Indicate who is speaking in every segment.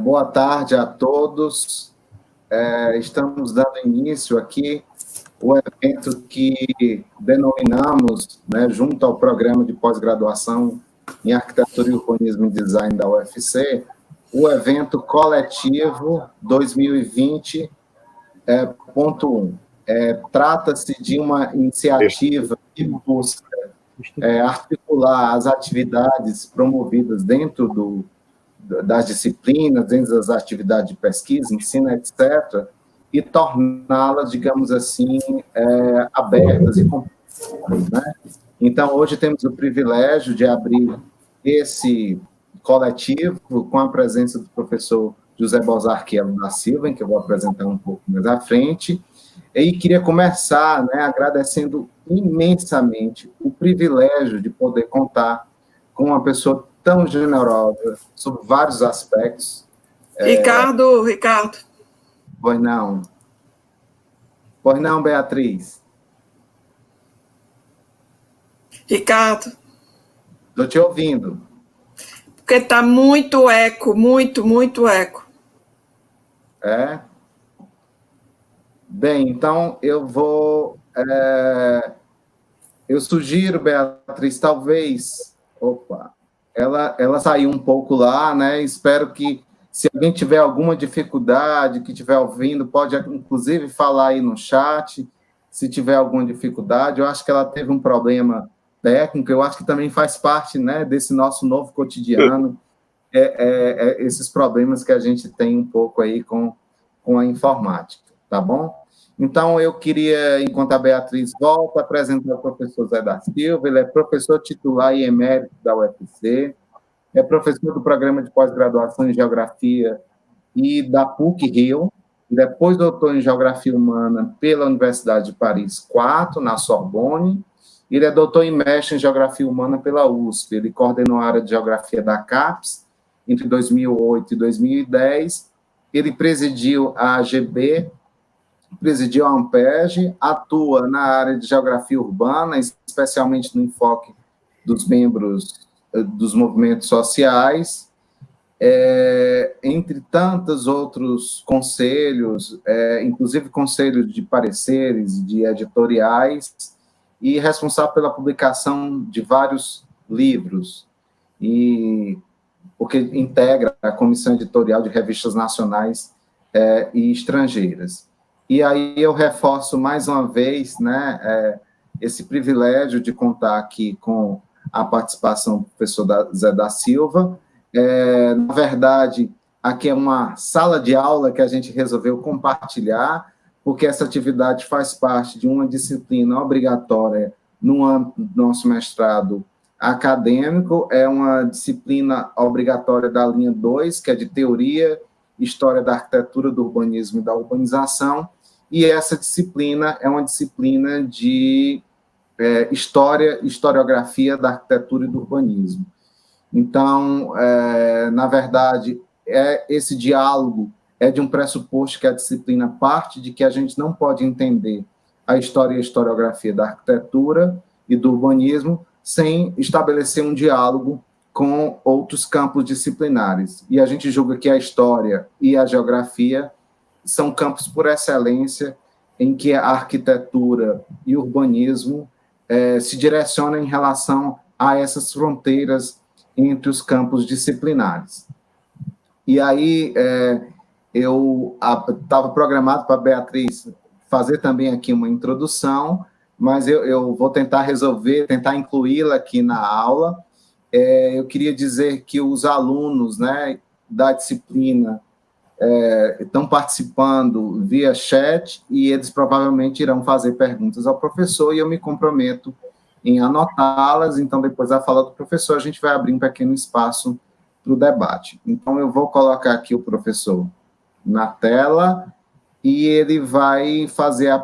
Speaker 1: Boa tarde a todos. Estamos dando início aqui ao evento que denominamos, né, junto ao programa de pós-graduação em Arquitetura e Urbanismo e Design da UFC, o evento coletivo 2020.1. Trata-se de uma iniciativa que busca articular as atividades promovidas dentro das disciplinas, dentro das atividades de pesquisa, ensino, etc., e torná-las, digamos assim, abertas e completas, né? Então, hoje temos o privilégio de abrir esse coletivo com a presença do professor José Bozarquielo da Silva, em que eu vou apresentar um pouco mais à frente, e queria começar, né, agradecendo imensamente o privilégio de poder contar com uma pessoa tão generosa sobre vários aspectos.
Speaker 2: Ricardo.
Speaker 1: Pois não. Pois não, Beatriz.
Speaker 2: Ricardo.
Speaker 1: Estou te ouvindo.
Speaker 2: Porque está muito eco, muito eco.
Speaker 1: Bem, então eu vou... eu sugiro, Beatriz, talvez... Opa! Ela saiu um pouco lá, né? Espero que, se alguém tiver alguma dificuldade, que estiver ouvindo, pode, inclusive, falar aí no chat, se tiver alguma dificuldade. Eu acho que ela teve um problema técnico, eu acho que também faz parte, né, desse nosso novo cotidiano, esses problemas que a gente tem um pouco aí com a informática, tá bom? Então, eu queria, enquanto a Beatriz volta, apresentar o professor Zé da Silva. Ele é professor titular e emérito da UFC, é professor do programa de pós-graduação em Geografia e da PUC-Rio, ele é pós-doutor em Geografia Humana pela Universidade de Paris 4, na Sorbonne, ele é doutor e mestre em Geografia Humana pela USP, ele coordenou a área de Geografia da CAPES entre 2008 e 2010, ele presidiu a AGB, presidiu a Ampeg, atua na área de geografia urbana, especialmente no enfoque dos membros dos movimentos sociais, entre tantos outros conselhos, inclusive conselhos de pareceres, de editoriais, e responsável pela publicação de vários livros, porque integra a comissão editorial de revistas nacionais e estrangeiras. E aí eu reforço mais uma vez, né, esse privilégio de contar aqui com a participação do professor Zé da Silva. Na verdade, aqui é uma sala de aula que a gente resolveu compartilhar, porque essa atividade faz parte de uma disciplina obrigatória no âmbito do nosso mestrado acadêmico, é uma disciplina obrigatória da linha 2, que é de Teoria, História da Arquitetura, do Urbanismo e da Urbanização, e essa disciplina é uma disciplina de História e Historiografia da Arquitetura e do Urbanismo. Então, na verdade, esse diálogo é de um pressuposto que a disciplina parte de que a gente não pode entender a história e a historiografia da arquitetura e do urbanismo sem estabelecer um diálogo com outros campos disciplinares. E a gente julga que a história e a geografia são campos por excelência em que a arquitetura e o urbanismo se direcionam em relação a essas fronteiras entre os campos disciplinares. E aí eu estava programado para a Beatriz fazer também aqui uma introdução, mas eu vou tentar tentar incluí-la aqui na aula. Eu queria dizer que os alunos, né, da disciplina estão participando via chat e eles provavelmente irão fazer perguntas ao professor e eu me comprometo em anotá-las, então depois da fala do professor a gente vai abrir um pequeno espaço para o debate. Então eu vou colocar aqui o professor na tela e ele vai fazer a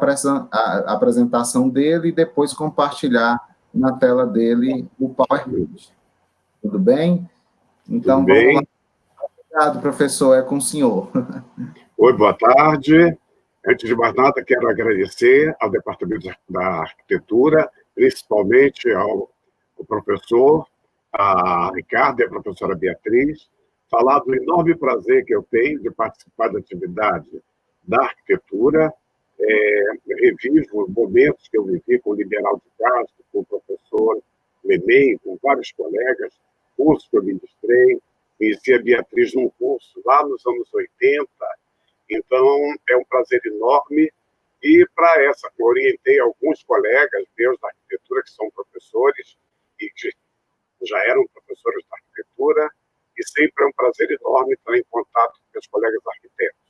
Speaker 1: apresentação dele e depois compartilhar na tela dele o PowerPoint. Tudo bem? Então,
Speaker 3: Tudo bem.
Speaker 1: Vamos lá. Obrigado, professor, é com o senhor.
Speaker 3: Oi, boa tarde. Antes de mais nada, quero agradecer ao Departamento da Arquitetura, principalmente ao professor Ricardo e à professora Beatriz, falar do enorme prazer que eu tenho de participar da atividade da arquitetura. Revivo os momentos que eu vivi com o Liberal de Castro, com o professor Memei, com vários colegas, cursos que eu ministrei. Conheci a Beatriz num curso lá nos anos 80. Então, é um prazer enorme. E, para essa, eu orientei alguns colegas meus da arquitetura, que são professores, e que já eram professores da arquitetura, e sempre é um prazer enorme estar em contato com meus colegas arquitetos.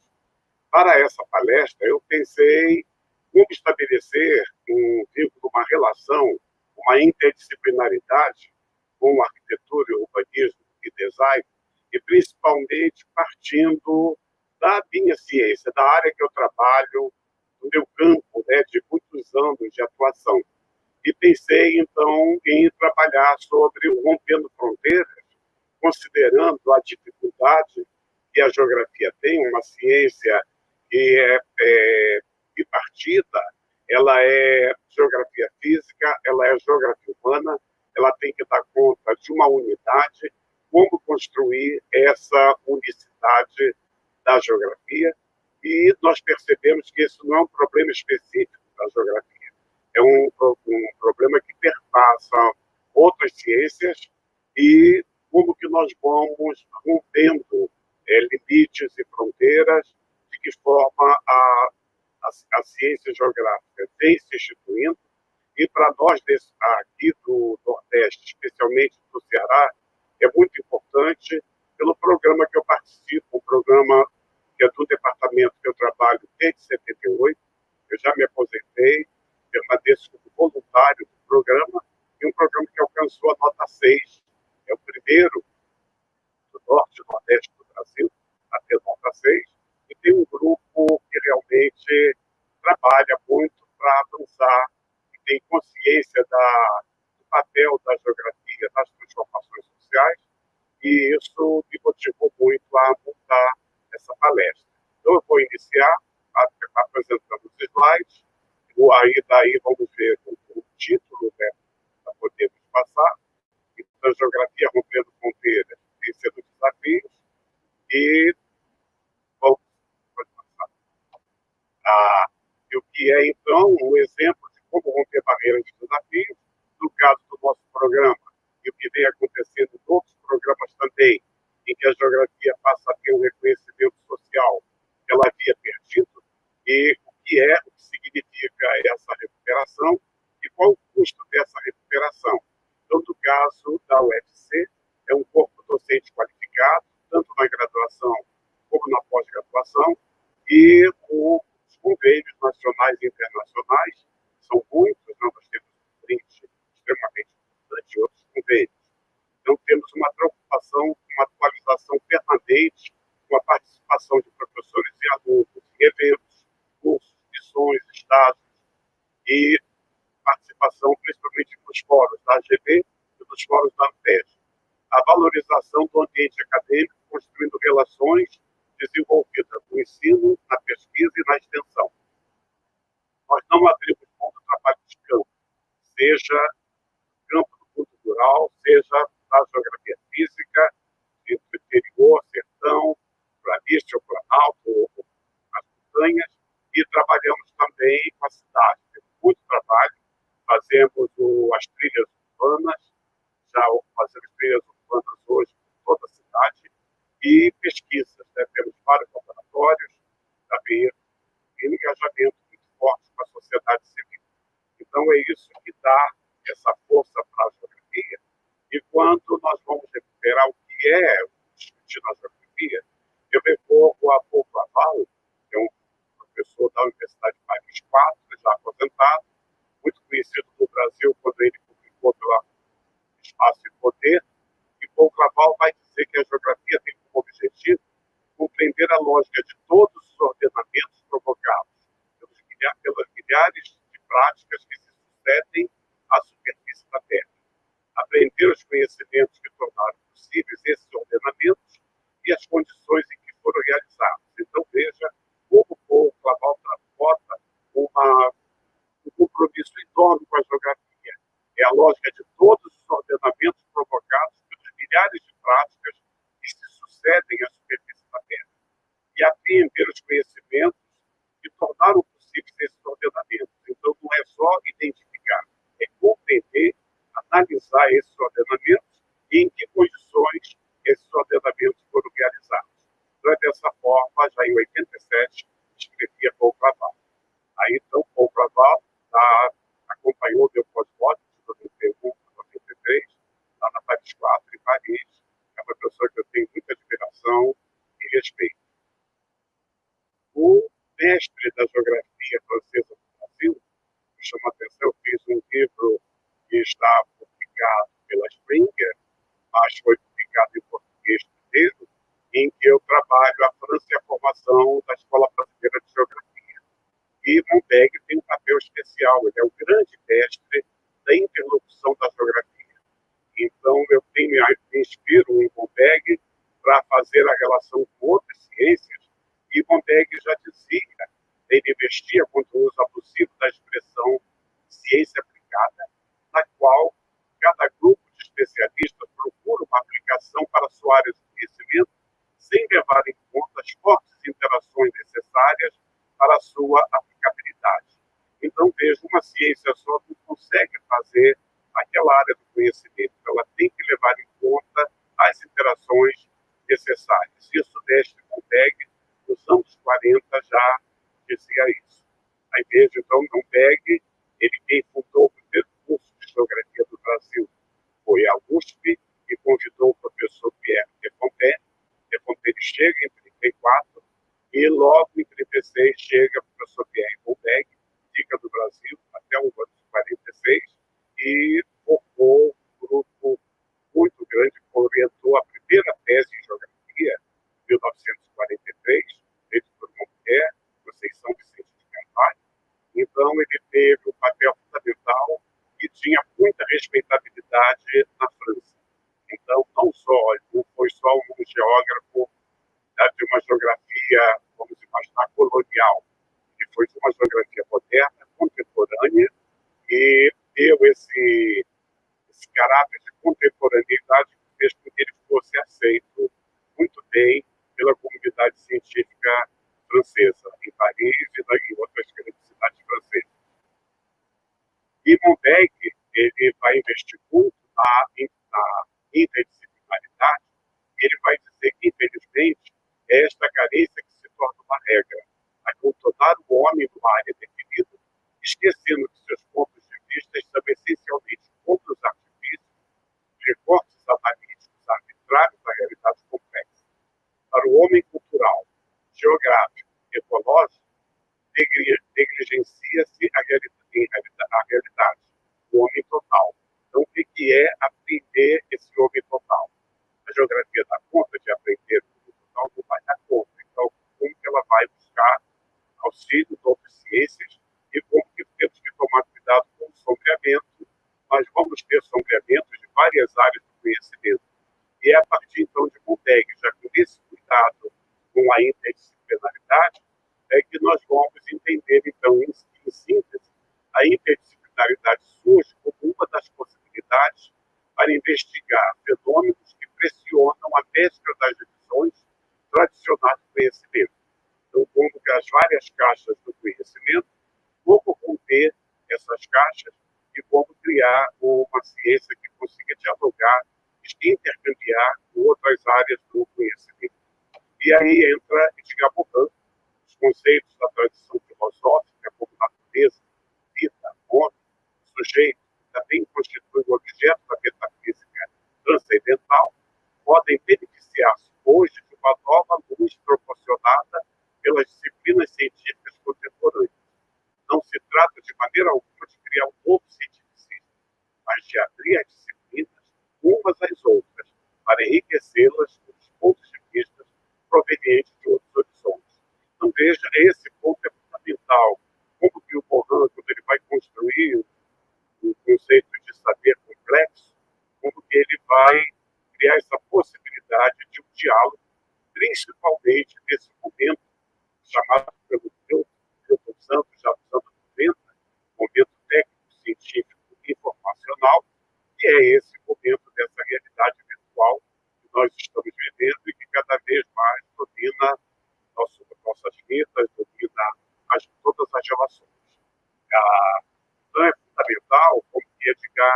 Speaker 3: Para essa palestra, eu pensei como estabelecer um vínculo, uma relação, uma interdisciplinaridade com arquitetura, urbanismo e design, e principalmente partindo da minha ciência, da área que eu trabalho, do meu campo, né, de muitos anos de atuação. E pensei, então, em trabalhar sobre o rompendo fronteiras, considerando a dificuldade que a geografia tem, uma ciência que é bipartida, ela é geografia física, ela é geografia humana, ela tem que dar conta de uma unidade, como construir essa unicidade da geografia, e nós percebemos que isso não é um problema específico da geografia, é um problema que perpassa outras ciências, e como que nós vamos rompendo limites e fronteiras, de que forma a ciência geográfica vem se instituindo, e para nós aqui do Nordeste, especialmente do Ceará, é muito importante pelo programa que eu participo, um programa que é do departamento que eu trabalho desde 78, eu já me aposentei, permaneço como voluntário do programa, e um programa que alcançou a nota 6, é o primeiro do Norte e Nordeste do Brasil, a ter nota 6, e tem um grupo que realmente trabalha muito para avançar, e tem consciência do papel da geografia nas transformações sociais, e isso me motivou muito a montar essa palestra. Então, eu vou iniciar apresentando os slides, daí vamos ver o título, né, para podermos passar. Então, geografia rompendo fronteiras, vencendo desafios, e vamos passar. E o que é, então, um exemplo de como romper barreiras de desafios, no caso do nosso programa, e o que vem acontecendo em outros programas também, em que a geografia passa a ter um reconhecimento social que ela havia perdido, e o que significa essa recuperação e qual o custo dessa recuperação. Então, no caso da UFC, é um corpo docente qualificado, tanto na graduação como na pós-graduação, e os convênios nacionais e internacionais são muitos, né? Nós temos um print extremamente importante de outros convênios. Então, temos uma preocupação, uma atualização permanente com a participação de professores e alunos em eventos, cursos, missões, estágios, e participação principalmente nos fóruns da AGB e nos fóruns da ANPES. A valorização do ambiente acadêmico, construindo relações desenvolvidas no ensino, na pesquisa e na extensão. Nós não abrimos mão do trabalho de campo, seja no campo do mundo rural, seja na geografia física, interior, sertão, planície ou planalto, ou as montanhas, e trabalhamos também com a cidade. Temos muito trabalho, fazemos as trilhas urbanas, já fazemos trilhas urbanas hoje por toda a cidade, e pesquisas, né? Temos vários laboratórios, também um engajamento muito forte com a sociedade civil. Então, é isso que dá essa força para a geografia. E quando nós vamos recuperar o que é discutir na geografia, eu recorro a Paul Claval, que é um professor da Universidade de Paris 4, já aposentado, muito conhecido no Brasil quando ele publicou pela Espaço e Poder. E Paul Claval vai dizer que a geografia tem como objetivo compreender a lógica de todos os ordenamentos provocados pelas milhares de práticas que se sucedem à superfície da Terra. Aprender os conhecimentos que tornaram possíveis esses ordenamentos e as condições em que foram realizados. Então, veja como o Claval bota um compromisso enorme com a geografia. É a lógica de todos os ordenamentos provocados pelos milhares de práticas que se sucedem entender, analisar esses ordenamentos e em que condições esses ordenamentos foram realizados. Então, dessa forma, já em 87, escrevia Paul Claval. Aí, então, Paul Claval acompanhou meu pós-doc de 91 a 93, lá na Paris 4, em Paris. É uma pessoa que eu tenho muita admiração e respeito. O mestre da geografia francesa do Brasil, me chamou a atenção, eu fiz um livro que está publicado pela Springer, mas foi publicado em português primeiro, em que eu trabalho a França e a formação da Escola Brasileira de Geografia. E Montaigne tem um papel especial, ele é o grande mestre da interlocução da geografia. Então, eu me inspiro em Montaigne para fazer a relação com outras ciências, e Montaigne já dizia, ele investia contra o uso abusivo da expressão ciência aplicada, na qual cada grupo de especialistas procura uma aplicação para sua área de conhecimento, sem levar em conta as fortes interações necessárias para a sua aplicabilidade. Então, veja, uma ciência só não consegue fazer aquela área do conhecimento. Ela tem que levar em conta as interações necessárias. Isso Mestre Montaigne, nos anos 40, já dizia isso. Aí veja, então, Montaigne, ele quem fundou o primeiro curso de geografia do Brasil foi a USP, e convidou o professor Pierre de Fontaine. De Fontaine chega em 34, e logo em 36 chega o professor Pierre Montaigne, fica do Brasil até o ano de 46, e formou um grupo muito grande que orientou a primeira tese em geografia, em 1943, feita por uma mulher, Conceição Vicente de Carvalho. Então, ele teve um papel fundamental e tinha muita respeitabilidade na França. Então, não foi só um geógrafo de uma geografia, vamos imaginar, colonial. Ele foi de uma geografia moderna, contemporânea, e deu esse caráter de contemporaneidade que fez com que ele fosse aceito muito bem pela comunidade científica francesa, em Paris e em outras grandes cidades francesas. E Montaigne, ele vai investir muito na interdisciplinaridade. Ele vai dizer que, infelizmente, é esta carência que se torna uma regra, a contornar o homem numa área definida, esquecendo que seus pontos de vista são essencialmente outros artifícios, recortes analíticos arbitrários da realidade complexa. Para o homem cultural, geográfico, ecológico, negligencia-se a realidade, o homem total. Então, o que é aprender esse homem total? A geografia dá conta de aprender o homem total, não vai dar conta. Então, como que ela vai buscar auxílio de outras ciências e como que temos que tomar cuidado com o sombreamento, mas vamos ter sombreamentos de várias áreas do conhecimento. E é a partir, então, de Montaigne, já com esse cuidado com a interdisciplinaridade, é que nós vamos entender, então, em síntese, a interdisciplinaridade surge como uma das possibilidades para investigar fenômenos que pressionam a mescla das divisões tradicionais do conhecimento. Então, como que as várias caixas do conhecimento, como conter essas caixas e como criar uma ciência que consiga dialogar e intercambiar com outras áreas do conhecimento. E aí entra Edgar Morin, os conceitos da tradição filosófica, como natureza, vida, homem, sujeito, que também constitui o objeto da metafísica transcendental, podem beneficiar-se hoje de uma nova luz proporcionada pelas disciplinas científicas contemporâneas. Não se trata de maneira alguma de criar um novo cientificismo, mas de abrir as disciplinas umas às outras, para enriquecê-las com os pontos de vista provenientes de outros horizontes. Então, veja, esse ponto é fundamental. Como que o Morin, quando ele vai construir o conceito de saber complexo, como que ele vai criar essa possibilidade de um diálogo, principalmente nesse momento chamado pelo Milton Santos, já dos anos 90, momento técnico-científico e informacional, que é esse momento dessa realidade virtual que nós estamos vivendo e que cada vez mais domina nossas vidas, domina todas as relações. Então é fundamental, como que Edgar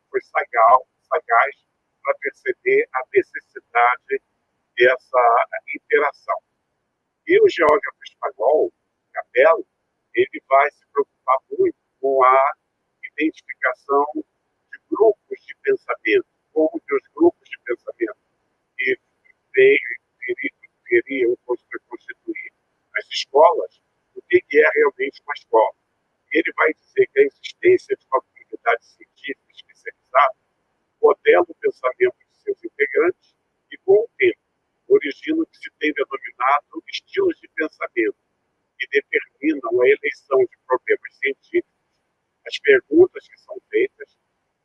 Speaker 3: foi sagaz para perceber a necessidade dessa interação. E o geógrafo espanhol, Capello, ele vai se preocupar muito com a identificação de grupos de pensamento, como que os grupos de pensamento que iriam constituir as escolas, o que é realmente uma escola. Ele vai dizer que a existência de uma comunidade científica especializada modela o pensamento de seus integrantes e, com o tempo, origina o que se tem denominado estilos de pensamento, que determinam a eleição de problemas científicos, as perguntas que são feitas,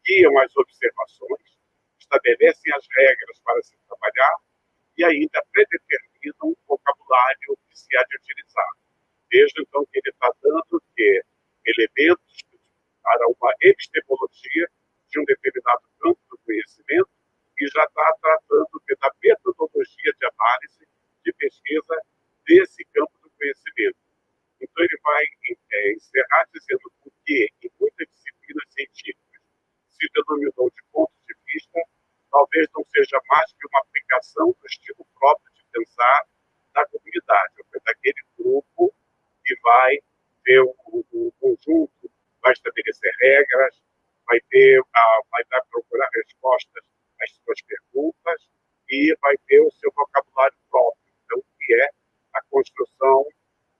Speaker 3: guiam as observações, estabelecem as regras para se trabalhar e ainda predeterminam o vocabulário que se há de utilizar. Veja, então, que ele está dando que elementos para uma epistemologia de um determinado campo do conhecimento e já está tratando da metodologia de análise, de pesquisa desse campo do conhecimento. Então, ele vai encerrar dizendo que, em muitas disciplinas científicas, se denominou de ponto de vista, talvez não seja mais que uma aplicação do estilo próprio de pensar da comunidade, ou seja, daquele grupo que vai ter um conjunto, vai estabelecer regras, vai procurar respostas às suas perguntas e vai ter o seu vocabulário próprio, então, que é a construção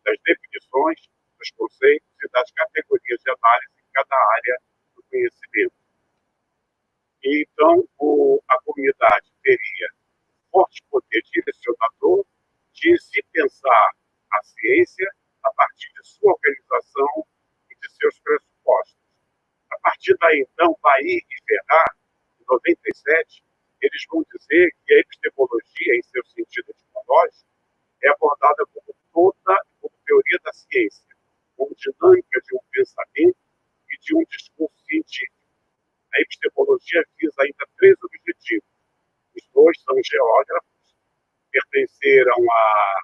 Speaker 3: das definições, dos conceitos e das categorias de análise em cada área do conhecimento. E, então, a comunidade teria forte poder direcionador de se pensar a ciência a partir de sua organização e de seus pressupostos. A partir daí, então, Bahia e Ferrar, em 97, eles vão dizer que a epistemologia, em seu sentido etimológico, é abordada como teoria da ciência, como dinâmica de um pensamento e de um discurso científico. A epistemologia visa ainda 3 objetivos. Os 2 são geógrafos, pertenceram à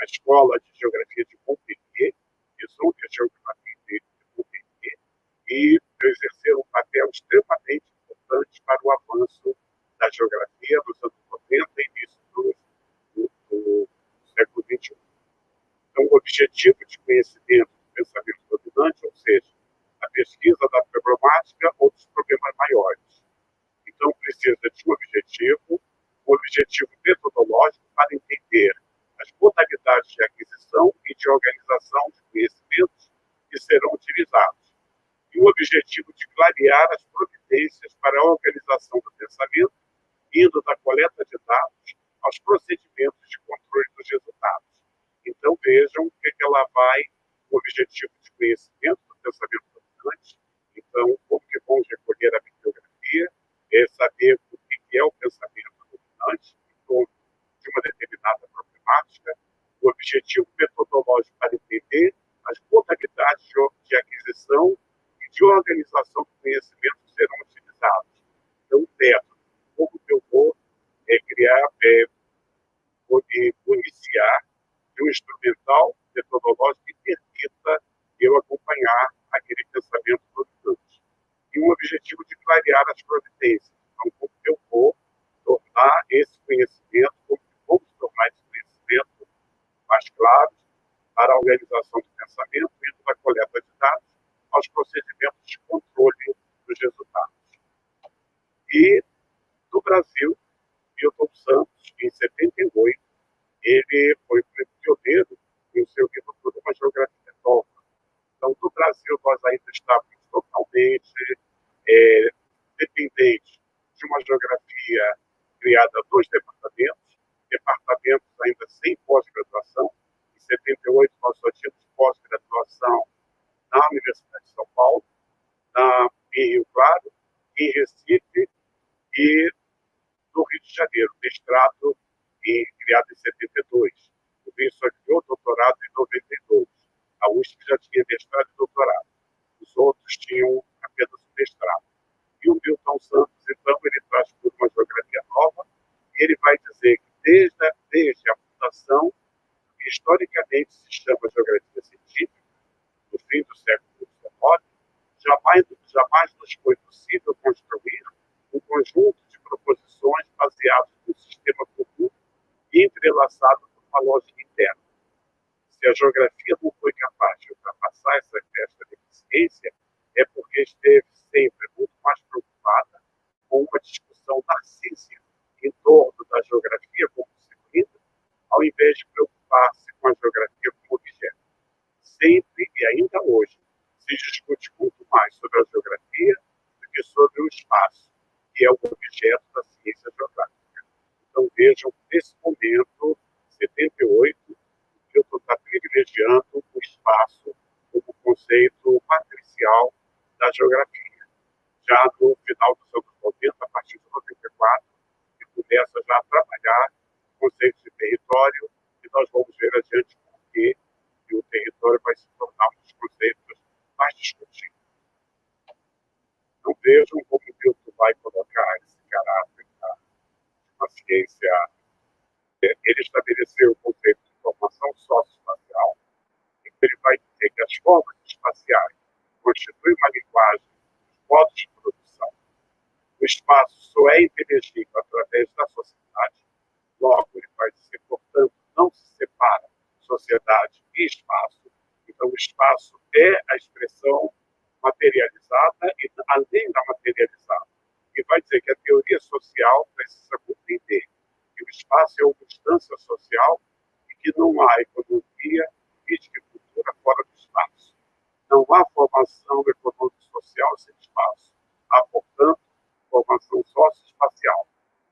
Speaker 3: Escola de Geografia de Montpellier, que é Geografia de Montpellier, e exerceram um papel extremamente importante para o avanço da geografia nos anos 90 e início do século XXI. Então, o objetivo de conhecimento do pensamento dominante, ou seja, a pesquisa da problemática ou dos problemas maiores. Então, precisa de um objetivo metodológico para entender as modalidades de aquisição e de organização de conhecimentos que serão utilizados. E o objetivo de clarear as providências para a organização do pensamento, indo da coleta de dados aos procedimentos de controle dos resultados. Então, vejam que ela vai, o objetivo de conhecimento do pensamento dominante. Então, como que vamos recolher a bibliografia, saber o que é o pensamento dominante em torno de uma determinada problemática, o objetivo metodológico para entender as modalidades de aquisição e de organização do conhecimento que serão utilizados. Então, o método, como que eu vou iniciar de um instrumental metodológico que permita eu acompanhar aquele pensamento dominante. E um objetivo de clarear as providências. Então, como que eu vou tornar esse conhecimento, como que vamos tornar esse conhecimento mais claro para a organização do pensamento, indo da coleta de dados aos procedimentos de controle dos resultados. E, no Brasil, Milton Santos, em 78, ele foi pioneiro em seu livro Por uma Geografia Nova. Então, no Brasil, nós ainda estávamos totalmente dependentes de uma geografia criada 2 departamentos ainda sem pós-graduação. Em 78, nós só tínhamos pós-graduação na Universidade de São Paulo, em Rio Claro, em Recife e no Rio de Janeiro, mestrado criado em 72. O Rio só criou doutorado em 92. A USP já tinha mestrado e doutorado. Os outros tinham apenas o mestrado. E o Milton Santos, então, ele traz por uma geografia nova, e ele vai dizer que desde a fundação, que historicamente se chama geografia científica, no fim do século XIX, mas nos foi possível construir um conjunto de proposições baseadas no sistema comum e entrelaçado por uma lógica interna. Se a geografia não foi capaz de ultrapassar essa deficiência, é porque esteve sempre muito mais preocupada com uma discussão narcísica em torno da geografia como disciplina, ao invés de preocupar-se com a geografia como objeto. Sempre e ainda hoje se discute muito mais sobre a geografia do que sobre o espaço, que é o objeto da ciência geográfica. Então, vejam, nesse momento, 78, Newton está privilegiando o espaço como conceito matricial da geografia. Já no final dos anos 90, a partir de 94, ele começa já a trabalhar conceitos de território, e nós vamos ver adiante por que o território vai se tornar um dos conceitos mais discutidos. Então, vejam como o Newton vai colocar esse caráter na ciência. Ele estabeleceu o conceito de formação socioespacial, em que ele vai dizer que as formas espaciais constituem uma linguagem dos modos de produção. O espaço só é inteligível através da sociedade, logo ele vai dizer, portanto, não se separa sociedade e espaço. Então, o espaço é a expressão materializada e além da materializada. E vai dizer que a teoria social precisa compreender que o espaço é uma instância social e que não há economia, política e cultura fora do espaço. Não há formação econômico-social sem espaço. Há, portanto, formação socioespacial.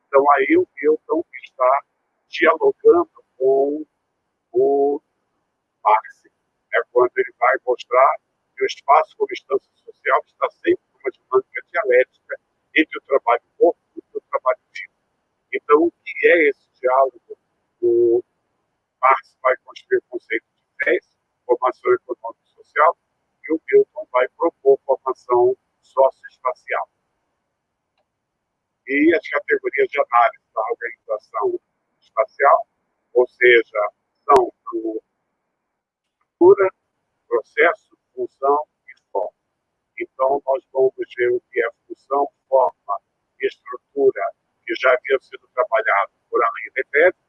Speaker 3: Então, aí o Newton está dialogando com o Marx, quando ele vai mostrar que o espaço como instância social está sempre numa dinâmica dialética entre o trabalho corpo e o trabalho vivo. Então, o que é esse diálogo? O Marx vai construir o conceito de FES, formação econômica e social, e o Newton vai propor formação socioespacial. E as categorias de análise da organização espacial, ou seja, são estrutura, processo, função e forma. Então, nós vamos ver o que é função, forma e estrutura, que já havia sido trabalhado por Alain Lefebvre.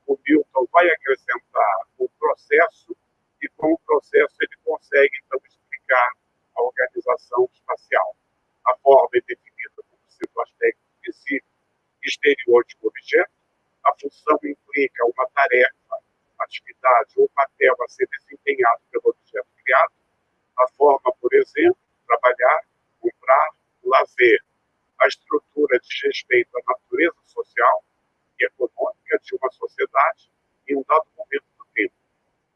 Speaker 3: O Newton vai acrescentar o processo, e com o processo ele consegue, então, explicar a organização espacial. A forma é definida como sendo o aspecto específico exterior de um objeto. A função implica uma tarefa, atividade ou papel a ser desempenhado pelo objeto criado. A forma, por exemplo, trabalhar, comprar, lazer. A estrutura diz respeito à natureza social e econômica de uma sociedade em um dado momento do tempo.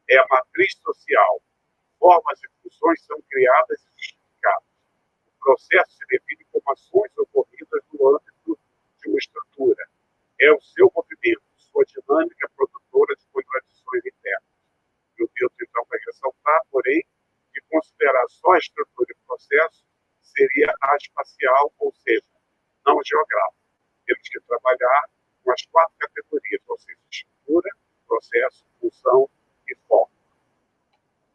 Speaker 3: É a matriz social. Formas e funções são criadas e justificadas. O processo se define como ações ocorridas no âmbito de uma estrutura. É o seu movimento, sua dinâmica produtora de contradições internas. E o Newton, então, vai ressaltar, porém, que considerar só a estrutura e processo seria a espacial, ou seja, não geográfica. Temos que trabalhar com as 4 categorias, ou seja, estrutura, processo, função e forma.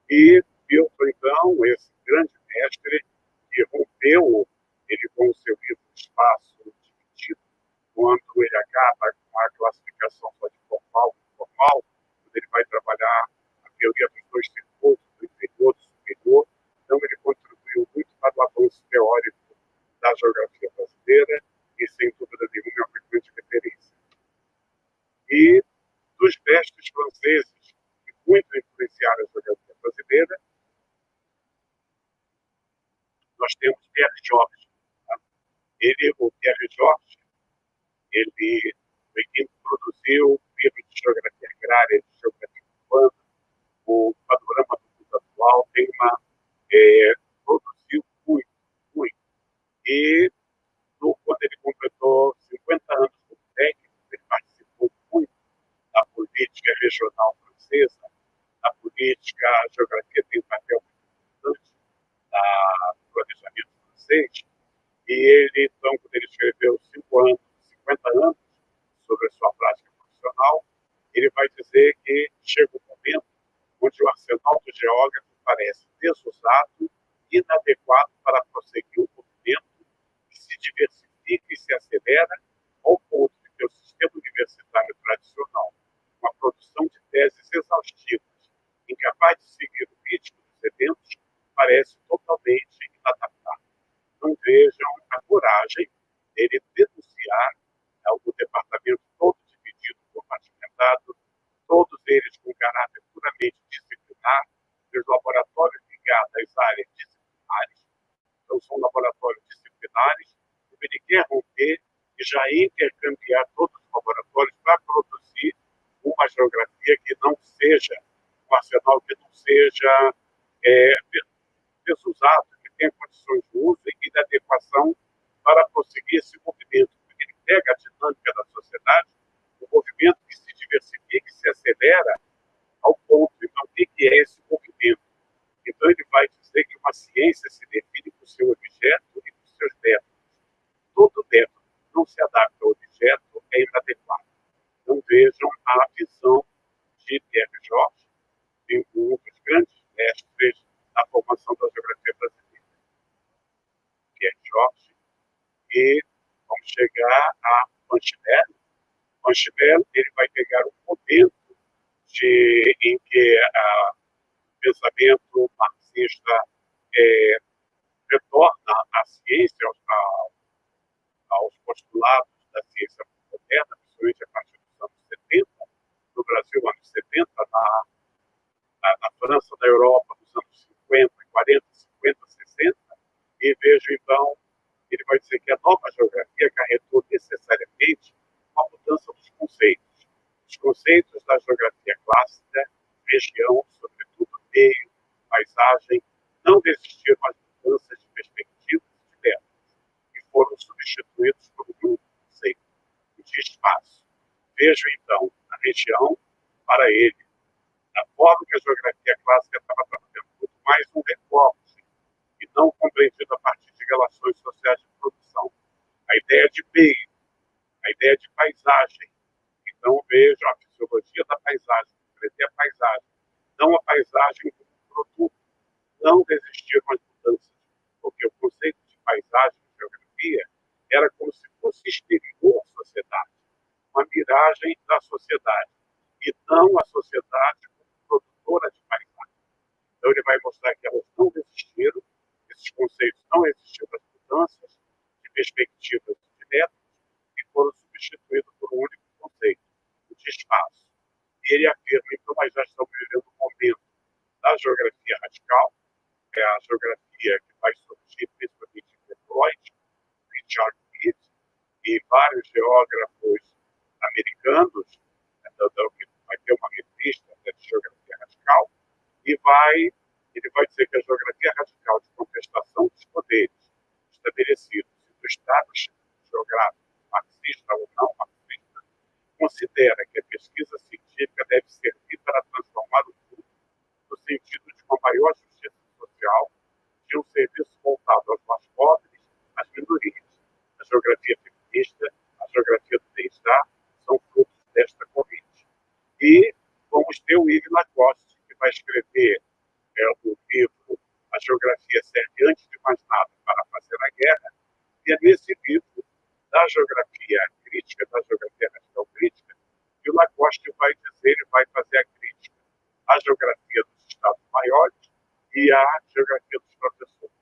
Speaker 3: E Newton, então, esse grande mestre, que rompeu ele com o seu livro Espaço Dividido, quando ele acaba com a classificação só de formal e informal, quando ele vai trabalhar a teoria dos 2 circuitos, do inferior e do superior. Então, ele contribuiu muito para o avanço teórico da geografia brasileira e, sem dúvida nenhuma, é uma grande referência. E dos mestres franceses que muito influenciaram a geografia brasileira, nós temos Pierre Georges. Tá? O Pierre Georges, ele introduziu o livro de geografia agrária, de geografia urbana, o panorama do mundo atual, produziu muito, muito. E quando ele completou 50 anos como técnico, ele participou muito da política regional francesa. A política, a geografia tem um papel muito importante no planejamento francês. E ele, então, quando ele escreveu 50 anos sobre a sua prática profissional, ele vai dizer que chega um momento onde o arsenal do geógrafo parece desusado e inadequado para prosseguir o movimento diversifica e se acelera ao ponto de que o sistema universitário tradicional, uma produção de teses exaustivas, incapaz de seguir o ritmo dos eventos, parece totalmente inadaptável. Não vejam a coragem dele denunciar o departamento todo dividido, compartimentado, todos eles com caráter puramente disciplinar, e os laboratórios ligados às áreas disciplinares. Então, são laboratórios disciplinares, que ele quer romper e já intercambiar todos os laboratórios para produzir uma geografia que não seja, um arsenal que não seja desusado, que tenha condições de uso e de adequação para conseguir esse movimento. Porque ele pega a dinâmica da sociedade, um movimento que se diversifica e se acelera ao ponto. Então, o que é esse movimento? Então, ele vai dizer que uma ciência se define por seu objeto e por seus métodos. Todo método que não se adapta ao objeto é inadequado. Então, vejam a visão de Pierre Georges, um dos grandes mestres da formação da geografia brasileira. Pierre Georges, e vamos chegar a Panchinelli. Panchinelli, ele vai pegar um momento em que o pensamento marxista retorna à ciência, aos postulados da ciência moderna, principalmente a partir dos anos 70, no Brasil, anos 70, na França, na Europa, nos anos 50, 40, 50, 60, e vejo, então, ele vai dizer que a nova geografia acarretou necessariamente uma mudança dos conceitos. Os conceitos da geografia clássica, região, sobretudo meio, paisagem, não resistiram às mudanças de perspectivas e de métodos, e foram substituídos por um novo conceito, o de espaço. Vejo, então, a região, para ele, da forma que a geografia clássica estava trabalhando, muito mais um recorte, e não compreendido a partir de relações sociais de produção. A ideia de meio, a ideia de paisagem. Então, vejo a fisiologia da paisagem, compreender a paisagem, não a paisagem como um produto, não resistir às mudanças, porque o conceito de paisagem e geografia era como se fosse exterior à sociedade, uma miragem da sociedade, e não a sociedade como produtora de paisagem. Então, ele vai mostrar que elas não resistiram, esses conceitos não resistiram às mudanças de perspectivas de métodos e foram substituídos por um único conceito, o de espaço. E ele afirma, então, nós já estamos vivendo um momento da geografia radical, é a geografia que vai surgir principalmente em Detroit, Richard Pitt e vários geógrafos americanos, que vai ter uma revista de geografia radical, e ele vai dizer que a geografia radical de contestação dos poderes estabelecidos do Estado geográfico, marxista ou não marxista, considera que a pesquisa científica deve servir para transformar o mundo no sentido de uma maior justiça social, de um serviço voltado aos mais pobres, às minorias. A geografia feminista, a geografia do bem-estar, são frutos desta corrente. E vamos ter o Yves Lacoste, que vai escrever o livro A Geografia Serve, antes de mais nada, para fazer a guerra, e é nesse livro da geografia crítica, da geografia radical crítica, que o Lacoste vai dizer, ele vai fazer a crítica à geografia dos estados maiores e à geografia dos professores.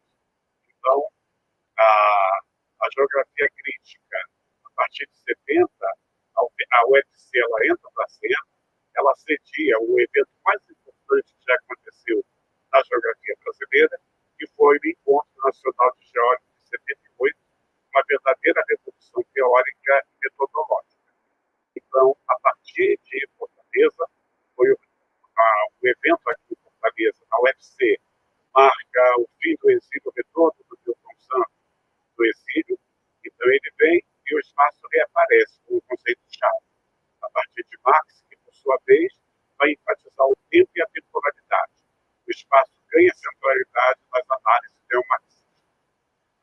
Speaker 3: Então, a geografia crítica, a partir de 70, a UFC ela entra na cena, ela cedia o evento mais importante que já aconteceu na geografia brasileira, que foi o Encontro Nacional de Geólogos de 78, uma verdadeira revolução teórica e metodológica. Então, a partir de Fortaleza, foi o evento aqui em Fortaleza, na UFC, marca o fim do exílio, o retorno do Milton Santos do exílio. Então, ele vem e o espaço reaparece como um conceito-chave. A partir de Marx, que, por sua vez, vai enfatizar o tempo e a temporalidade. O espaço ganha centralidade nas análises neomarxistas.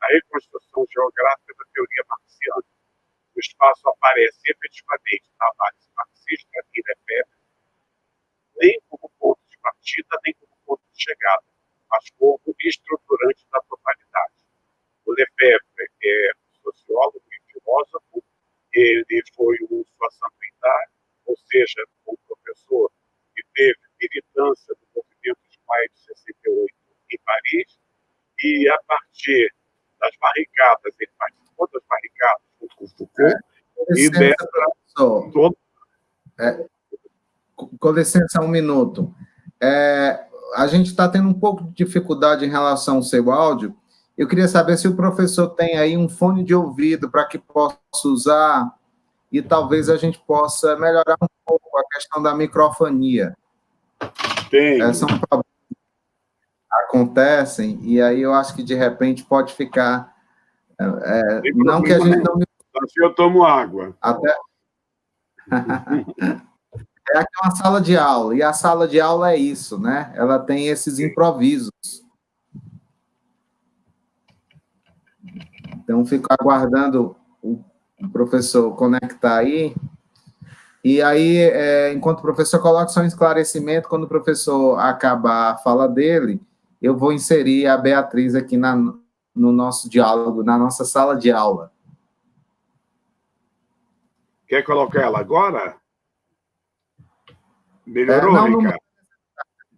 Speaker 3: A reconstrução geográfica da teoria marxiana. O espaço aparece efetivamente na análise marxista e Lefebvre, nem como ponto de partida, nem como ponto de chegada, mas como estruturante da totalidade. O Lefebvre é um sociólogo sociólogo e filósofo. Ele foi um sua-santuidade, ou seja, um professor que teve militância do movimento de maio de 68 em Paris, e a partir das barricadas, ele participou das barricadas junto com Foucault, e dessa todo...
Speaker 1: Com licença, um minuto. A gente está tendo um pouco de dificuldade em relação ao seu áudio. Eu queria saber se o professor tem aí um fone de ouvido para que possa usar e talvez a gente possa melhorar um pouco a questão da microfonia.
Speaker 3: Tem.
Speaker 1: São problemas que acontecem e aí eu acho que, de repente, pode ficar... não que a gente não...
Speaker 3: Assim eu tomo água.
Speaker 1: Até... Aqui é uma sala de aula, e a sala de aula é isso, né? Ela tem esses improvisos. Então, fico aguardando o professor conectar aí. E aí, enquanto o professor coloca só um esclarecimento, quando o professor acabar a fala dele, eu vou inserir a Beatriz aqui no nosso diálogo, na nossa sala de aula.
Speaker 3: Quer colocar ela agora? Melhorou, Ricardo?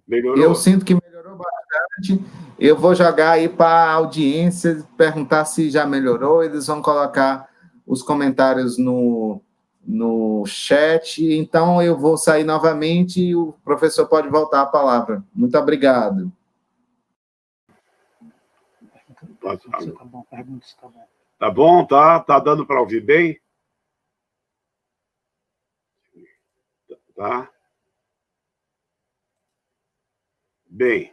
Speaker 3: Melhorou?
Speaker 1: Eu sinto que melhorou bastante. Eu vou jogar aí para a audiência, perguntar se já melhorou. Eles vão colocar os comentários no chat. Então, eu vou sair novamente e o professor pode voltar a palavra. Muito obrigado.
Speaker 3: Tá bom, pergunta se tá bom. Tá bom, tá? Tá dando para ouvir bem? Tá? Bem,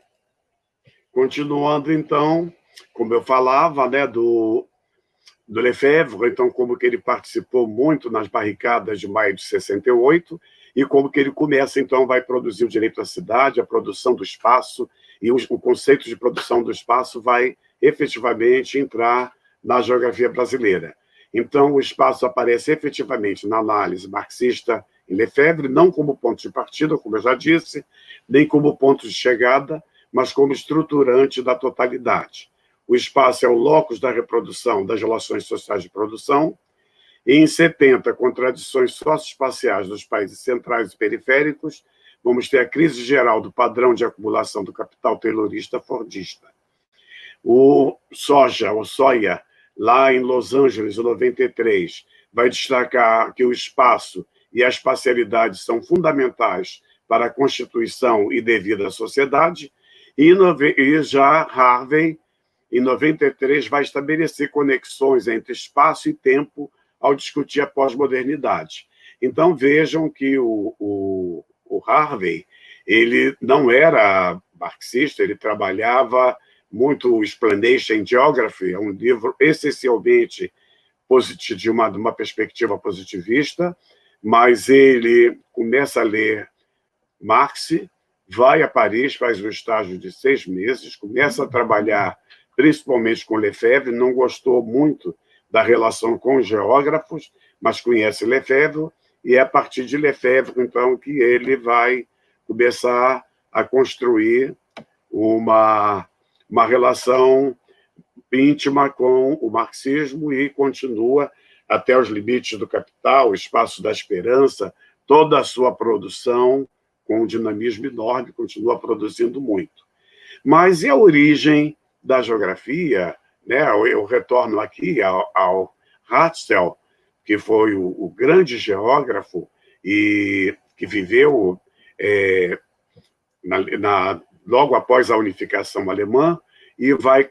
Speaker 3: continuando, então, como eu falava, né, do Lefebvre, então, como que ele participou muito nas barricadas de maio de 68, e como que ele começa, então, vai produzir o direito à cidade, a produção do espaço, e o conceito de produção do espaço vai efetivamente entrar na geografia brasileira. Então, o espaço aparece efetivamente na análise marxista em Lefebvre, não como ponto de partida, como eu já disse, nem como ponto de chegada, mas como estruturante da totalidade. O espaço é o locus da reprodução das relações sociais de produção, e em 70, contradições socioespaciais dos países centrais e periféricos, vamos ter a crise geral do padrão de acumulação do capital taylorista fordista. O Soya, lá em Los Angeles, em 93, vai destacar que o espaço e a espacialidade são fundamentais para a constituição e devida sociedade, e já Harvey, em 93, vai estabelecer conexões entre espaço e tempo ao discutir a pós-modernidade. Então, vejam que o Harvey, ele não era marxista, ele trabalhava muito o Explanation Geography, é um livro essencialmente de uma perspectiva positivista, mas ele começa a ler Marx, vai a Paris, faz um estágio de 6 meses, começa a trabalhar principalmente com Lefebvre, não gostou muito da relação com os geógrafos, mas conhece Lefebvre, e é a partir de Lefebvre, então, que ele vai começar a construir uma relação íntima com o marxismo e continua até os limites do capital, o espaço da esperança, toda a sua produção com um dinamismo enorme, continua produzindo muito. Mas e a origem da geografia? Né? Eu retorno aqui ao Ratzel, que foi o grande geógrafo e que viveu logo após a unificação alemã e vai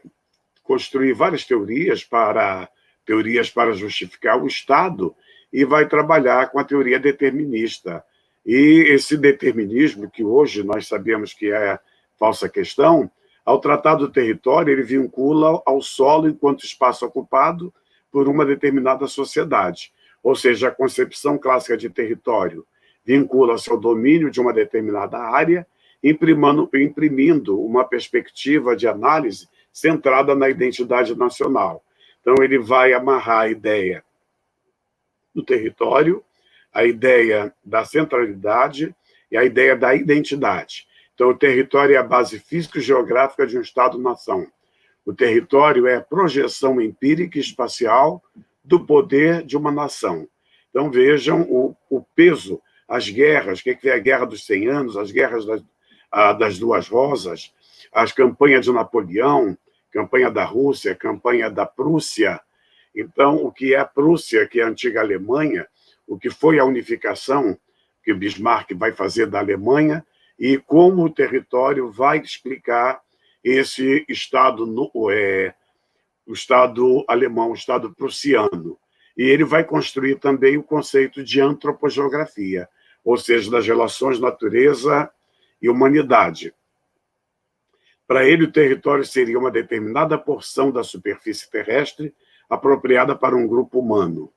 Speaker 3: construir várias teorias para justificar o Estado e vai trabalhar com a teoria determinista. E esse determinismo, que hoje nós sabemos que é falsa questão, ao tratar do território, ele vincula ao solo enquanto espaço ocupado por uma determinada sociedade. Ou seja, a concepção clássica de território vincula-se ao domínio de uma determinada área, imprimindo uma perspectiva de análise centrada na identidade nacional. Então, ele vai amarrar a ideia do território, a ideia da centralidade e a ideia da identidade. Então, o território é a base físico-geográfica de um Estado-nação. O território é a projeção empírica e espacial do poder de uma nação. Então, vejam o peso, as guerras, o que é a Guerra dos 100 Anos, as guerras das Duas Rosas, as campanhas de Napoleão, campanha da Rússia, campanha da Prússia. Então, o que é a Prússia, que é a antiga Alemanha, o que foi a unificação que o Bismarck vai fazer da Alemanha e como o território vai explicar esse Estado, o Estado alemão, o Estado prussiano. E ele vai construir também o conceito de antropogeografia, ou seja, das relações natureza e humanidade. Para ele, o território seria uma determinada porção da superfície terrestre apropriada para um grupo humano.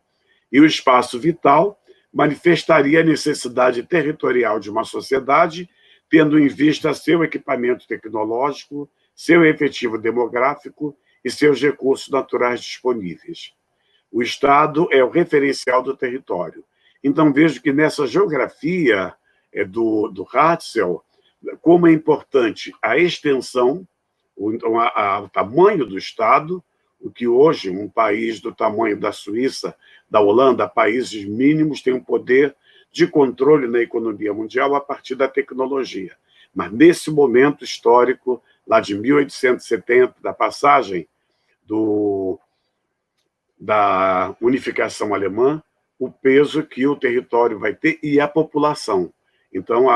Speaker 3: E o espaço vital manifestaria a necessidade territorial de uma sociedade, tendo em vista seu equipamento tecnológico, seu efetivo demográfico e seus recursos naturais disponíveis. O Estado é o referencial do território. Então, vejo que nessa geografia do Ratzel, como é importante a extensão, o tamanho do Estado, o que hoje um país do tamanho da Suíça, da Holanda, países mínimos, tem um poder de controle na economia mundial a partir da tecnologia. Mas nesse momento histórico, lá de 1870, da passagem da unificação alemã, o peso que o território vai ter e a população. Então,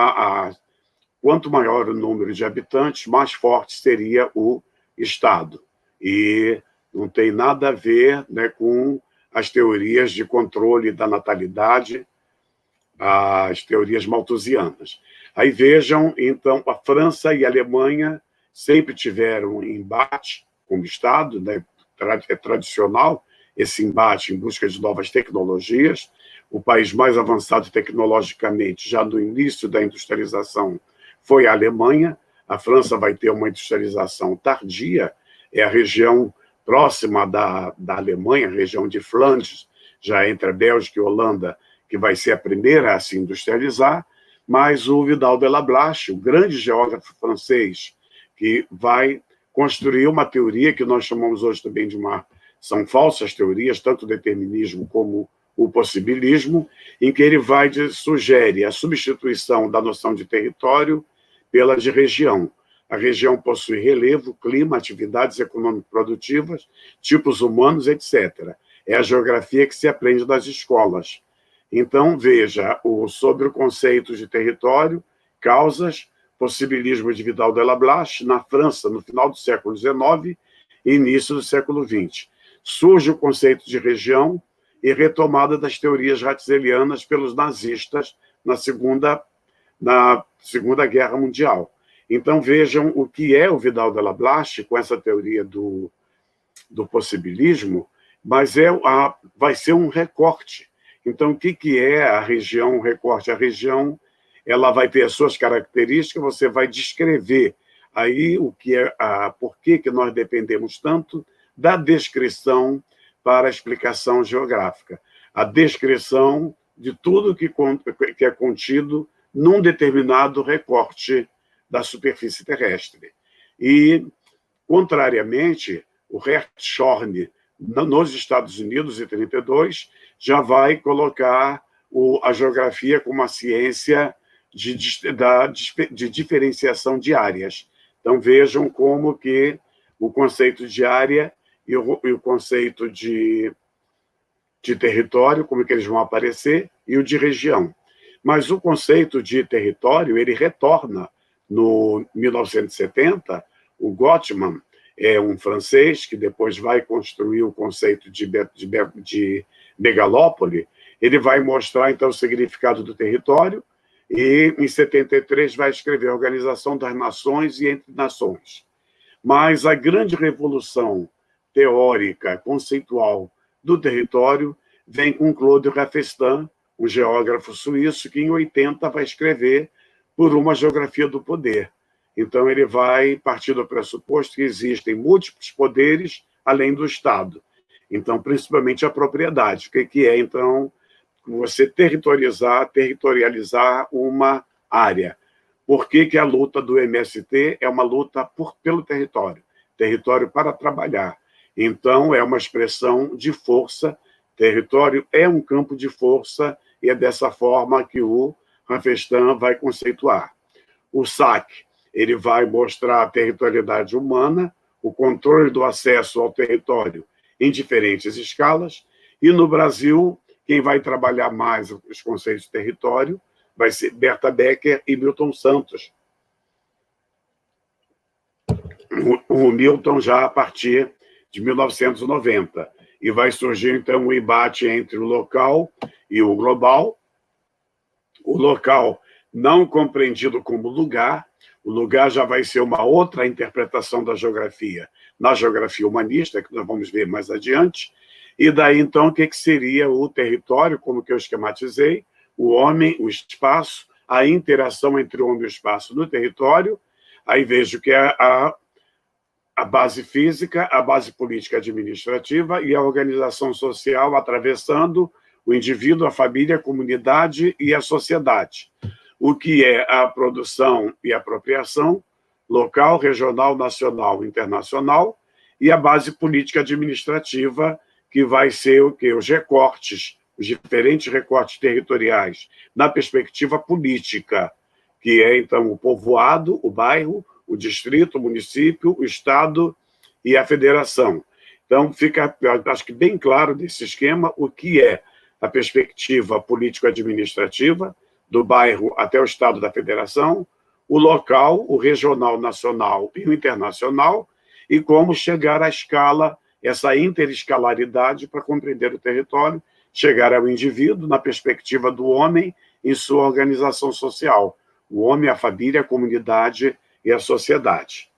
Speaker 3: quanto maior o número de habitantes, mais forte seria o Estado. E não tem nada a ver, né, com as teorias de controle da natalidade, as teorias malthusianas. Aí vejam, então, a França e a Alemanha sempre tiveram um embate como Estado, né, é tradicional esse embate em busca de novas tecnologias. O país mais avançado tecnologicamente, já no início da industrialização, foi a Alemanha. A França vai ter uma industrialização tardia, é a região próxima da Alemanha, a região de Flandres, já entre a Bélgica e a Holanda, que vai ser a primeira a se industrializar, mas o Vidal de la Blache, o grande geógrafo francês, que vai construir uma teoria que nós chamamos hoje também são falsas teorias, tanto o determinismo como o possibilismo, em que ele sugere a substituição da noção de território pela de região. A região possui relevo, clima, atividades econômico-produtivas, tipos humanos, etc. É a geografia que se aprende nas escolas. Então, veja, sobre o conceito de território, causas, possibilismo de Vidal de la Blache, na França, no final do século XIX e início do século XX. Surge o conceito de região e retomada das teorias ratzelianas pelos nazistas na Segunda Guerra Mundial. Então, vejam o que é o Vidal de la Blache com essa teoria do possibilismo, mas vai ser um recorte. Então, o que é a região, um recorte? A região ela vai ter as suas características, você vai descrever aí o que é, por que nós dependemos tanto da descrição para a explicação geográfica. A descrição de tudo que é contido num determinado recorte da superfície terrestre. E, contrariamente, o Hirschhorn, nos Estados Unidos, em 1932, já vai colocar a geografia como uma ciência de diferenciação de áreas. Então, vejam como que o conceito de área e o conceito de território, como que eles vão aparecer, e o de região. Mas o conceito de território, ele retorna no 1970, o Gottman é um francês que depois vai construir o conceito de megalópole, ele vai mostrar, então, o significado do território e, em 73, vai escrever a Organização das Nações e Entre Nações. Mas a grande revolução teórica, conceitual do território vem com Claude Raffestin, um geógrafo suíço, que em 80 vai escrever Por uma Geografia do Poder. Então, ele vai partir do pressuposto que existem múltiplos poderes além do Estado. Então, principalmente a propriedade. O que é, então, você territorializar uma área? Por que a luta do MST é uma luta pelo território? Território para trabalhar. Então, é uma expressão de força Território é um campo de força e é dessa forma que o Rafestan vai conceituar. O SAC, ele vai mostrar a territorialidade humana, o controle do acesso ao território em diferentes escalas, e no Brasil, quem vai trabalhar mais os conceitos de território vai ser Berta Becker e Milton Santos. O Milton já a partir de 1990. E vai surgir, então, um embate entre o local e o global. O local não compreendido como lugar, o lugar já vai ser uma outra interpretação da geografia, na geografia humanista, que nós vamos ver mais adiante. E daí, então, o que seria o território, como que eu esquematizei, o homem, o espaço, a interação entre o homem e o espaço no território. Aí vejo que é a base física, a base política administrativa e a organização social atravessando o indivíduo, a família, a comunidade e a sociedade. O que é a produção e apropriação local, regional, nacional, internacional, e a base política administrativa, que vai ser o quê? Os recortes, os diferentes recortes territoriais, na perspectiva política, que é, então, o povoado, o bairro, o distrito, o município, o estado e a federação. Então, fica, acho que bem claro desse esquema o que é a perspectiva político-administrativa, do bairro até o estado da federação, o local, o regional, nacional e o internacional, e como chegar à escala, essa interescalaridade para compreender o território, chegar ao indivíduo na perspectiva do homem em sua organização social, o homem, a família, a comunidade e a sociedade.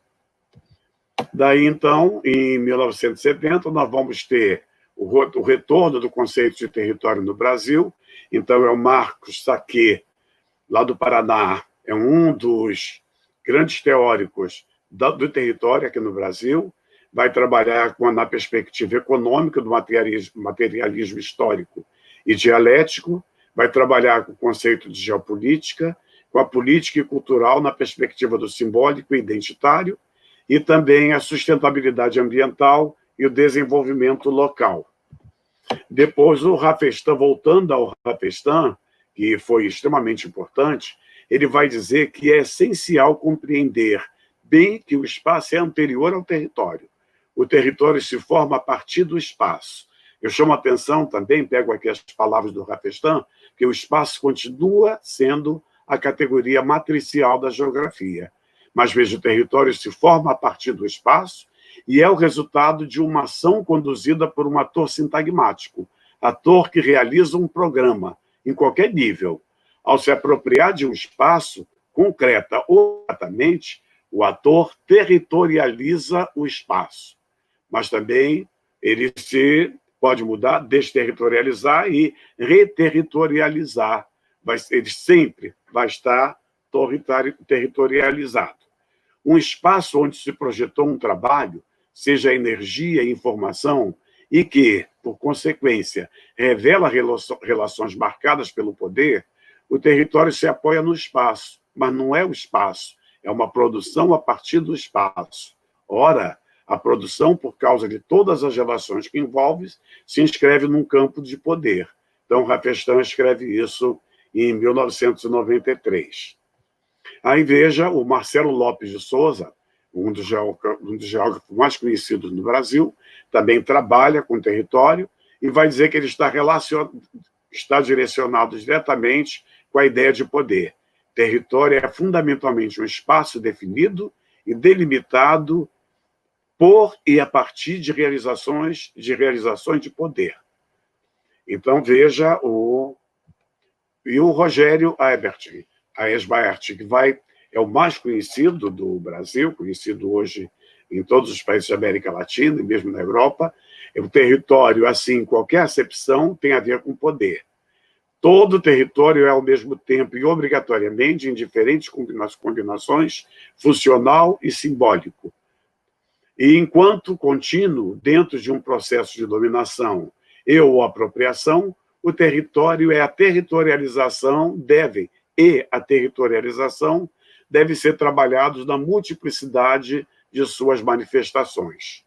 Speaker 3: Daí, então, em 1970, nós vamos ter o retorno do conceito de território no Brasil. Então, é o Marcos Saquet, lá do Paraná, é um dos grandes teóricos do território aqui no Brasil, vai trabalhar na perspectiva econômica do materialismo histórico e dialético, vai trabalhar com o conceito de geopolítica, com a política e cultural na perspectiva do simbólico e identitário, e também a sustentabilidade ambiental e o desenvolvimento local. Depois, o Rafestan, voltando ao Rafestan, que foi extremamente importante, ele vai dizer que é essencial compreender bem que o espaço é anterior ao território. O território se forma a partir do espaço. Eu chamo a atenção também, pego aqui as palavras do Rafestan, que o espaço continua sendo a categoria matricial da geografia. Mas, veja, o território se forma a partir do espaço e é o resultado de uma ação conduzida por um ator sintagmático, ator que realiza um programa, em qualquer nível. Ao se apropriar de um espaço, concreta ou exatamente, o ator territorializa o espaço. Mas também ele se pode mudar, desterritorializar e reterritorializar. Ele sempre vai estar territorializado. Um espaço onde se projetou um trabalho, seja energia e informação, e que, por consequência, revela relações marcadas pelo poder, o território se apoia no espaço, mas não é o espaço, é uma produção a partir do espaço. Ora, a produção, por causa de todas as relações que envolve, se inscreve num campo de poder. Então, Rafestan escreve isso em 1993. Aí veja o Marcelo Lopes de Souza, um dos geógrafos mais conhecidos no Brasil, também trabalha com território e vai dizer que ele está direcionado diretamente com a ideia de poder. Território é fundamentalmente um espaço definido e delimitado por e a partir de realizações de poder. Então, veja o Rogério Aesbaert, que é o mais conhecido do Brasil, conhecido hoje em todos os países da América Latina e mesmo na Europa. O território, assim, qualquer acepção, tem a ver com poder. Todo território é, ao mesmo tempo e obrigatoriamente, em diferentes combinações, funcional e simbólico. E, enquanto contínuo, dentro de um processo de dominação ou apropriação, o território a territorialização deve ser trabalhados na multiplicidade de suas manifestações.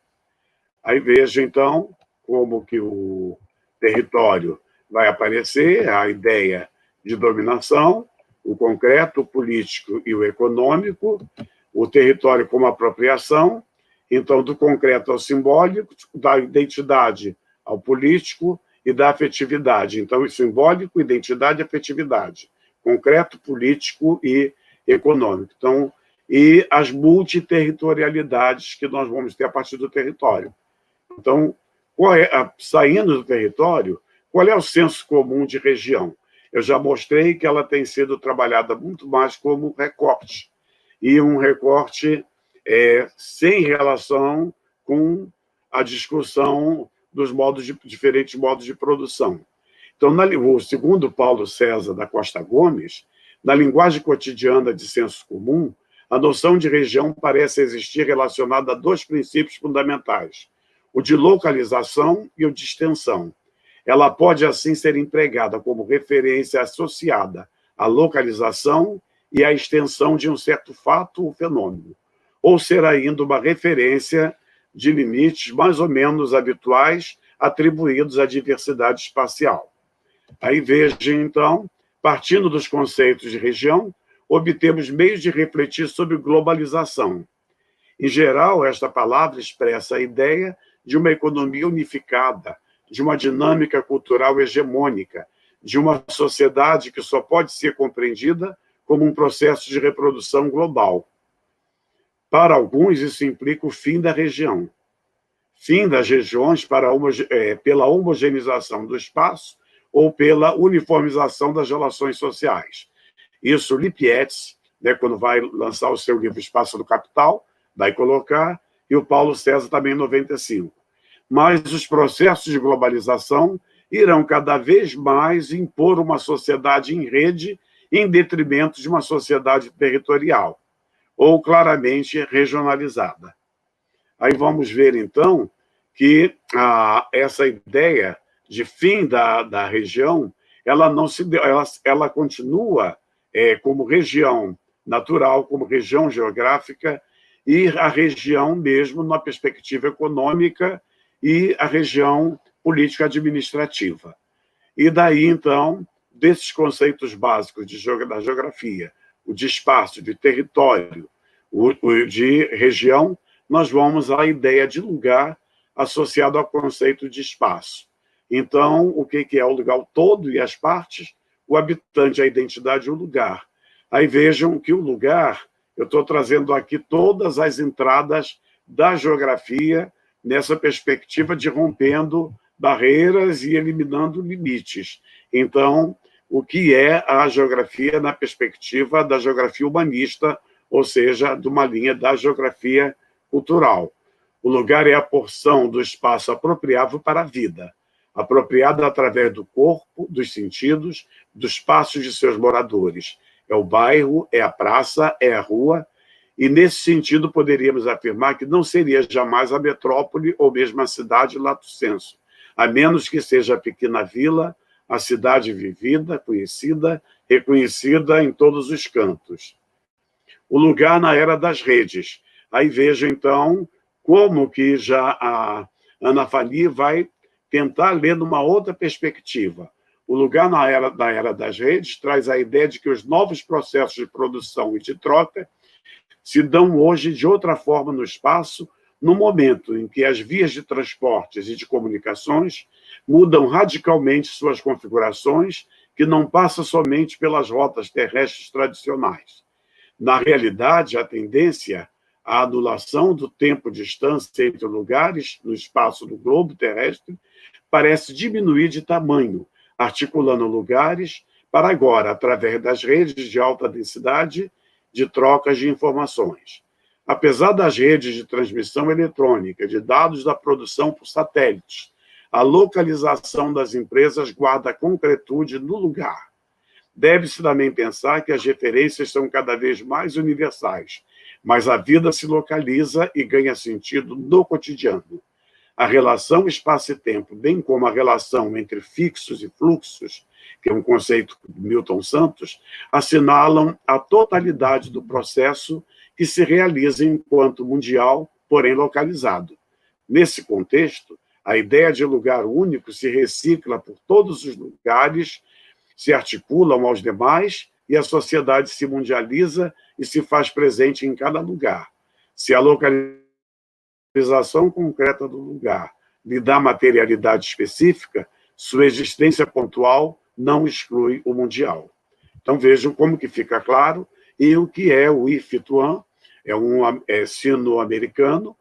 Speaker 3: Aí veja, então, como que o território vai aparecer a ideia de dominação, o concreto, o político e o econômico, o território como apropriação, então, do concreto ao simbólico, da identidade ao político e da afetividade. Então, o simbólico, identidade e afetividade. Concreto, político e econômico. Então, e as multiterritorialidades que nós vamos ter a partir do território. Então, saindo do território, qual é o senso comum de região? Eu já mostrei que ela tem sido trabalhada muito mais como recorte, e um recorte sem relação com a discussão dos diferentes modos de produção. Então, segundo Paulo César da Costa Gomes, na linguagem cotidiana de senso comum, a noção de região parece existir relacionada a dois princípios fundamentais, o de localização e o de extensão. Ela pode, assim, ser empregada como referência associada à localização e à extensão de um certo fato ou fenômeno, ou ser ainda uma referência de limites mais ou menos habituais atribuídos à diversidade espacial. Aí veja, então, partindo dos conceitos de região, obtemos meios de refletir sobre globalização. Em geral, esta palavra expressa a ideia de uma economia unificada, de uma dinâmica cultural hegemônica, de uma sociedade que só pode ser compreendida como um processo de reprodução global. Para alguns, isso implica o fim da região. Fim das regiões pela homogeneização do espaço ou pela uniformização das relações sociais. Isso Lippietz, quando vai lançar o seu livro Espaço do Capital, vai colocar, e o Paulo César também em 95. Mas os processos de globalização irão cada vez mais impor uma sociedade em rede em detrimento de uma sociedade territorial, ou claramente regionalizada. Aí vamos ver, então, que essa ideia de fim da região, ela continua como região natural, como região geográfica, e a região mesmo na perspectiva econômica e a região política-administrativa. E daí, então, desses conceitos básicos da geografia, o de espaço, de território, o de região, nós vamos à ideia de lugar associado ao conceito de espaço. Então, o que é o lugar? O todo e as partes, o habitante, a identidade e o lugar. Aí vejam que o lugar, eu estou trazendo aqui todas as entradas da geografia nessa perspectiva de rompendo barreiras e eliminando limites. Então, o que é a geografia na perspectiva da geografia humanista, ou seja, de uma linha da geografia cultural. O lugar é a porção do espaço apropriável para a vida, apropriada através do corpo, dos sentidos, dos passos de seus moradores. É o bairro, é a praça, é a rua, e nesse sentido poderíamos afirmar que não seria jamais a metrópole ou mesmo a cidade lato sensu, a menos que seja a pequena vila, a cidade vivida, conhecida, reconhecida em todos os cantos. O lugar na era das redes. Aí veja, então, como que já a Ana Fani vai tentar ler numa outra perspectiva. O lugar na era das redes traz a ideia de que os novos processos de produção e de troca se dão hoje de outra forma no espaço, no momento em que as vias de transportes e de comunicações mudam radicalmente suas configurações, que não passa somente pelas rotas terrestres tradicionais. Na realidade, a tendência à anulação do tempo de distância entre lugares no espaço do globo terrestre parece diminuir de tamanho, articulando lugares para agora, através das redes de alta densidade, de trocas de informações. Apesar das redes de transmissão eletrônica, de dados da produção por satélites, a localização das empresas guarda concretude no lugar. Deve-se também pensar que as referências são cada vez mais universais, mas a vida se localiza e ganha sentido no cotidiano. A relação espaço e tempo, bem como a relação entre fixos e fluxos, que é um conceito de Milton Santos, assinalam a totalidade do processo que se realiza enquanto mundial, porém localizado. Nesse contexto, A ideia de lugar único se recicla por todos os lugares, se articulam aos demais e a sociedade se mundializa e se faz presente em cada lugar. Se a localização concreta do lugar lhe dá materialidade específica, sua existência pontual não exclui o mundial. Então, vejam como que fica claro, e o que é o Yifituan, é um sino-americano,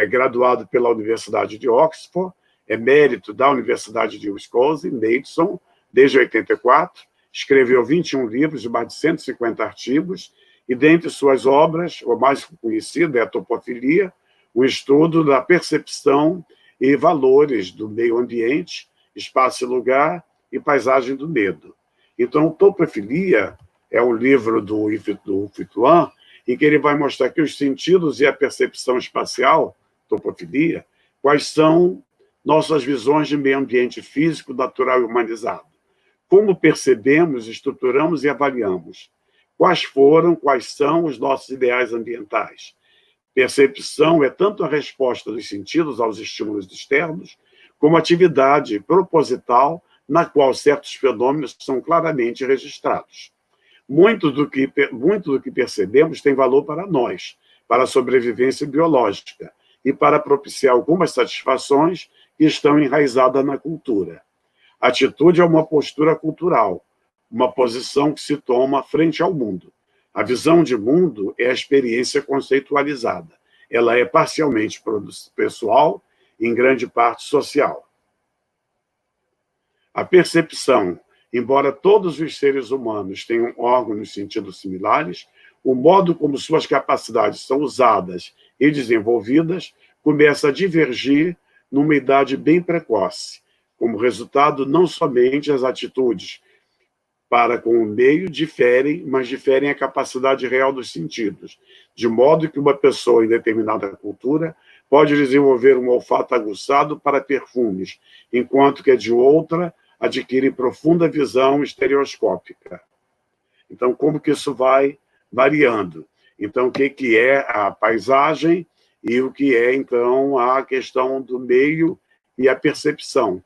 Speaker 3: graduado pela Universidade de Oxford, é mérito da Universidade de Wisconsin, Madison, desde 84, escreveu 21 livros e mais de 150 artigos, e dentre suas obras, a mais conhecida é a Topofilia, o estudo da percepção e valores do meio ambiente, espaço e lugar e paisagem do medo. Então, Topofilia é um livro do Yifituan, em que ele vai mostrar que os sentidos e a percepção espacial, Topofilia, quais são nossas visões de meio ambiente físico, natural e humanizado. Como percebemos, estruturamos e avaliamos. Quais são os nossos ideais ambientais. Percepção é tanto a resposta dos sentidos aos estímulos externos, como atividade proposital na qual certos fenômenos são claramente registrados. Muito do que percebemos tem valor para nós, para a sobrevivência biológica e para propiciar algumas satisfações que estão enraizadas na cultura. Atitude é uma postura cultural, uma posição que se toma frente ao mundo. A visão de mundo é a experiência conceitualizada. Ela é parcialmente pessoal, em grande parte social. A percepção, embora todos os seres humanos tenham órgãos de sentido similares, o modo como suas capacidades são usadas e desenvolvidas começa a divergir numa idade bem precoce. Como resultado, não somente as atitudes para com o meio diferem, mas diferem a capacidade real dos sentidos, de modo que uma pessoa em determinada cultura pode desenvolver um olfato aguçado para perfumes, enquanto que a de outra adquire profunda visão estereoscópica. Então, como que isso vai variando? Então, o que é a paisagem e o que é, então, a questão do meio e a percepção.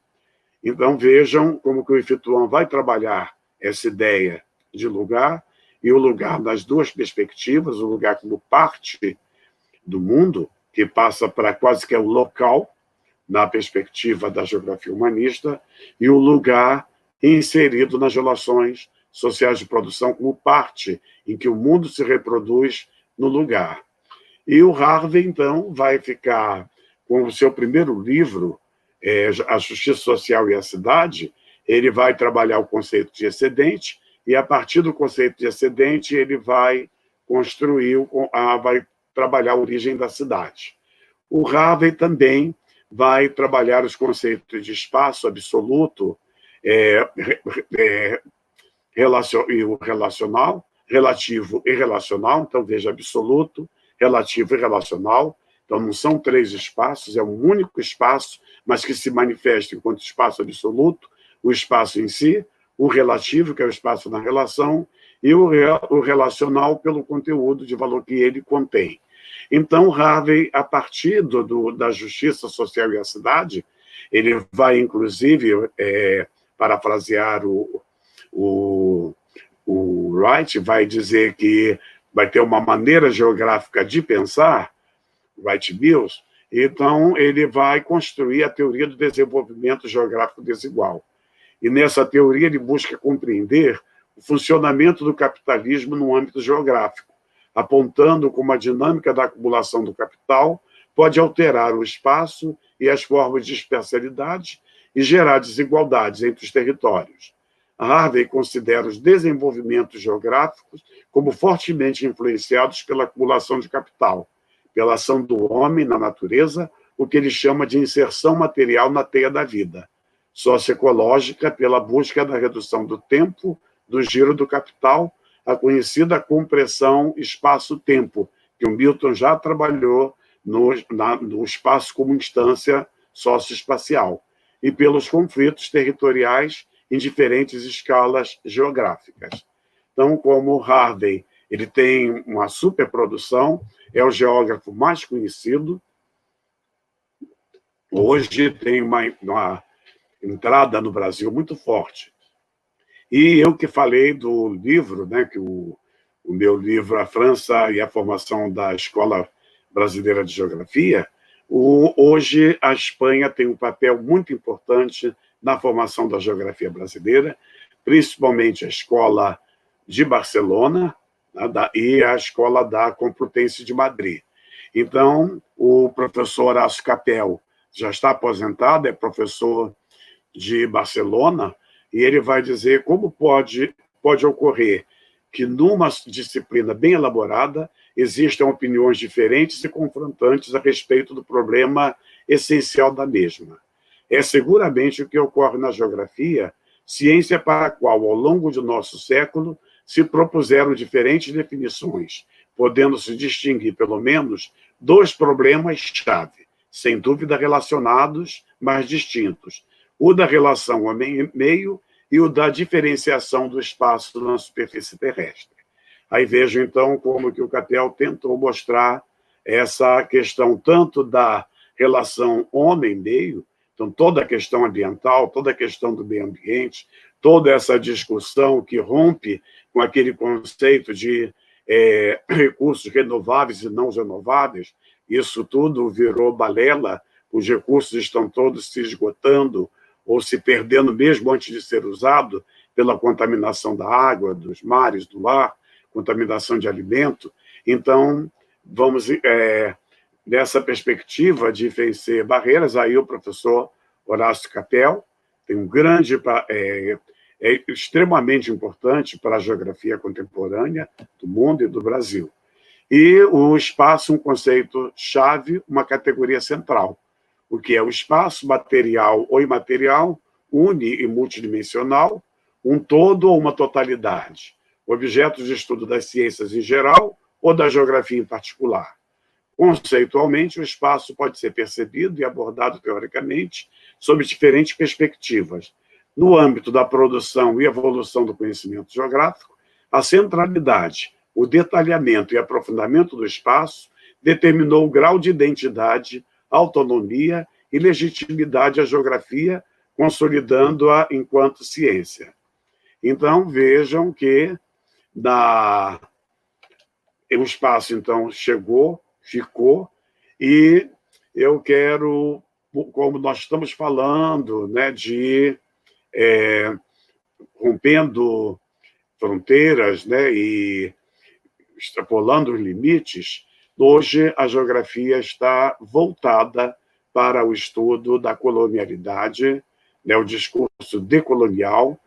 Speaker 3: Então, vejam como que o Yifituan vai trabalhar essa ideia de lugar, e o lugar nas duas perspectivas, o lugar como parte do mundo, que passa para quase que o local, na perspectiva da geografia humanista, e o lugar inserido nas relações sociais de produção como parte em que o mundo se reproduz no lugar. E o Harvey, então, vai ficar com o seu primeiro livro, A Justiça Social e a Cidade. Ele vai trabalhar o conceito de excedente, e a partir do conceito de excedente ele vai vai trabalhar a origem da cidade. O Harvey também vai trabalhar os conceitos de espaço absoluto, relacional, relativo e relacional. Então, veja, absoluto, relativo e relacional. Então, não são três espaços, é um único espaço, mas que se manifesta enquanto espaço absoluto, o espaço em si, o relativo, que é o espaço na relação, e o relacional pelo conteúdo de valor que ele contém. Então, Harvey, a partir da justiça social e a cidade, ele vai, inclusive, parafrasear o Wright, vai dizer que vai ter uma maneira geográfica de pensar, Wright Mills, então ele vai construir a teoria do desenvolvimento geográfico desigual. E nessa teoria ele busca compreender o funcionamento do capitalismo no âmbito geográfico, apontando como a dinâmica da acumulação do capital pode alterar o espaço e as formas de especialidade e gerar desigualdades entre os territórios. Harvey considera os desenvolvimentos geográficos como fortemente influenciados pela acumulação de capital, pela ação do homem na natureza, o que ele chama de inserção material na teia da vida, socioecológica pela busca da redução do tempo, do giro do capital, a conhecida compressão espaço-tempo, que o Milton já trabalhou no espaço como instância socioespacial, e pelos conflitos territoriais em diferentes escalas geográficas. Então, como Harvey ele tem uma superprodução, é o geógrafo mais conhecido, hoje tem uma entrada no Brasil muito forte. E eu que falei do livro, né, que o meu livro, A França e a Formação da Escola Brasileira de Geografia, hoje a Espanha tem um papel muito importante na formação da geografia brasileira, principalmente a Escola de Barcelona, né, e a Escola da Complutense de Madrid. Então, o professor Horácio Capel já está aposentado, é professor de Barcelona, e ele vai dizer como pode ocorrer que, numa disciplina bem elaborada, existam opiniões diferentes e confrontantes a respeito do problema essencial da mesma. É seguramente o que ocorre na geografia, ciência para a qual, ao longo de nosso século, se propuseram diferentes definições, podendo se distinguir, pelo menos, dois problemas-chave, sem dúvida relacionados, mas distintos: o da relação homem-meio e o da diferenciação do espaço na superfície terrestre. Aí vejo, então, como que o Capel tentou mostrar essa questão tanto da relação homem-meio, então toda a questão ambiental, toda a questão do meio ambiente, toda essa discussão que rompe com aquele conceito de recursos renováveis e não renováveis, isso tudo virou balela, os recursos estão todos se esgotando ou se perdendo mesmo antes de ser usado pela contaminação da água, dos mares, do ar, contaminação de alimento. Então, vamos, nessa perspectiva de vencer barreiras, aí o professor Horácio Capel tem um grande... é extremamente importante para a geografia contemporânea do mundo e do Brasil. E o espaço, um conceito-chave, uma categoria central. O que é o espaço, material ou imaterial, uni e multidimensional, um todo ou uma totalidade, objeto de estudo das ciências em geral ou da geografia em particular. Conceitualmente, o espaço pode ser percebido e abordado teoricamente sob diferentes perspectivas. No âmbito da produção e evolução do conhecimento geográfico, a centralidade, o detalhamento e aprofundamento do espaço determinou o grau de identidade, autonomia e legitimidade à geografia, consolidando-a enquanto ciência. Então, vejam que o espaço, então, chegou, ficou, e eu quero, como nós estamos falando, né, de rompendo fronteiras, né, e extrapolando os limites, hoje a geografia está voltada para o estudo da colonialidade, né, o discurso decolonial,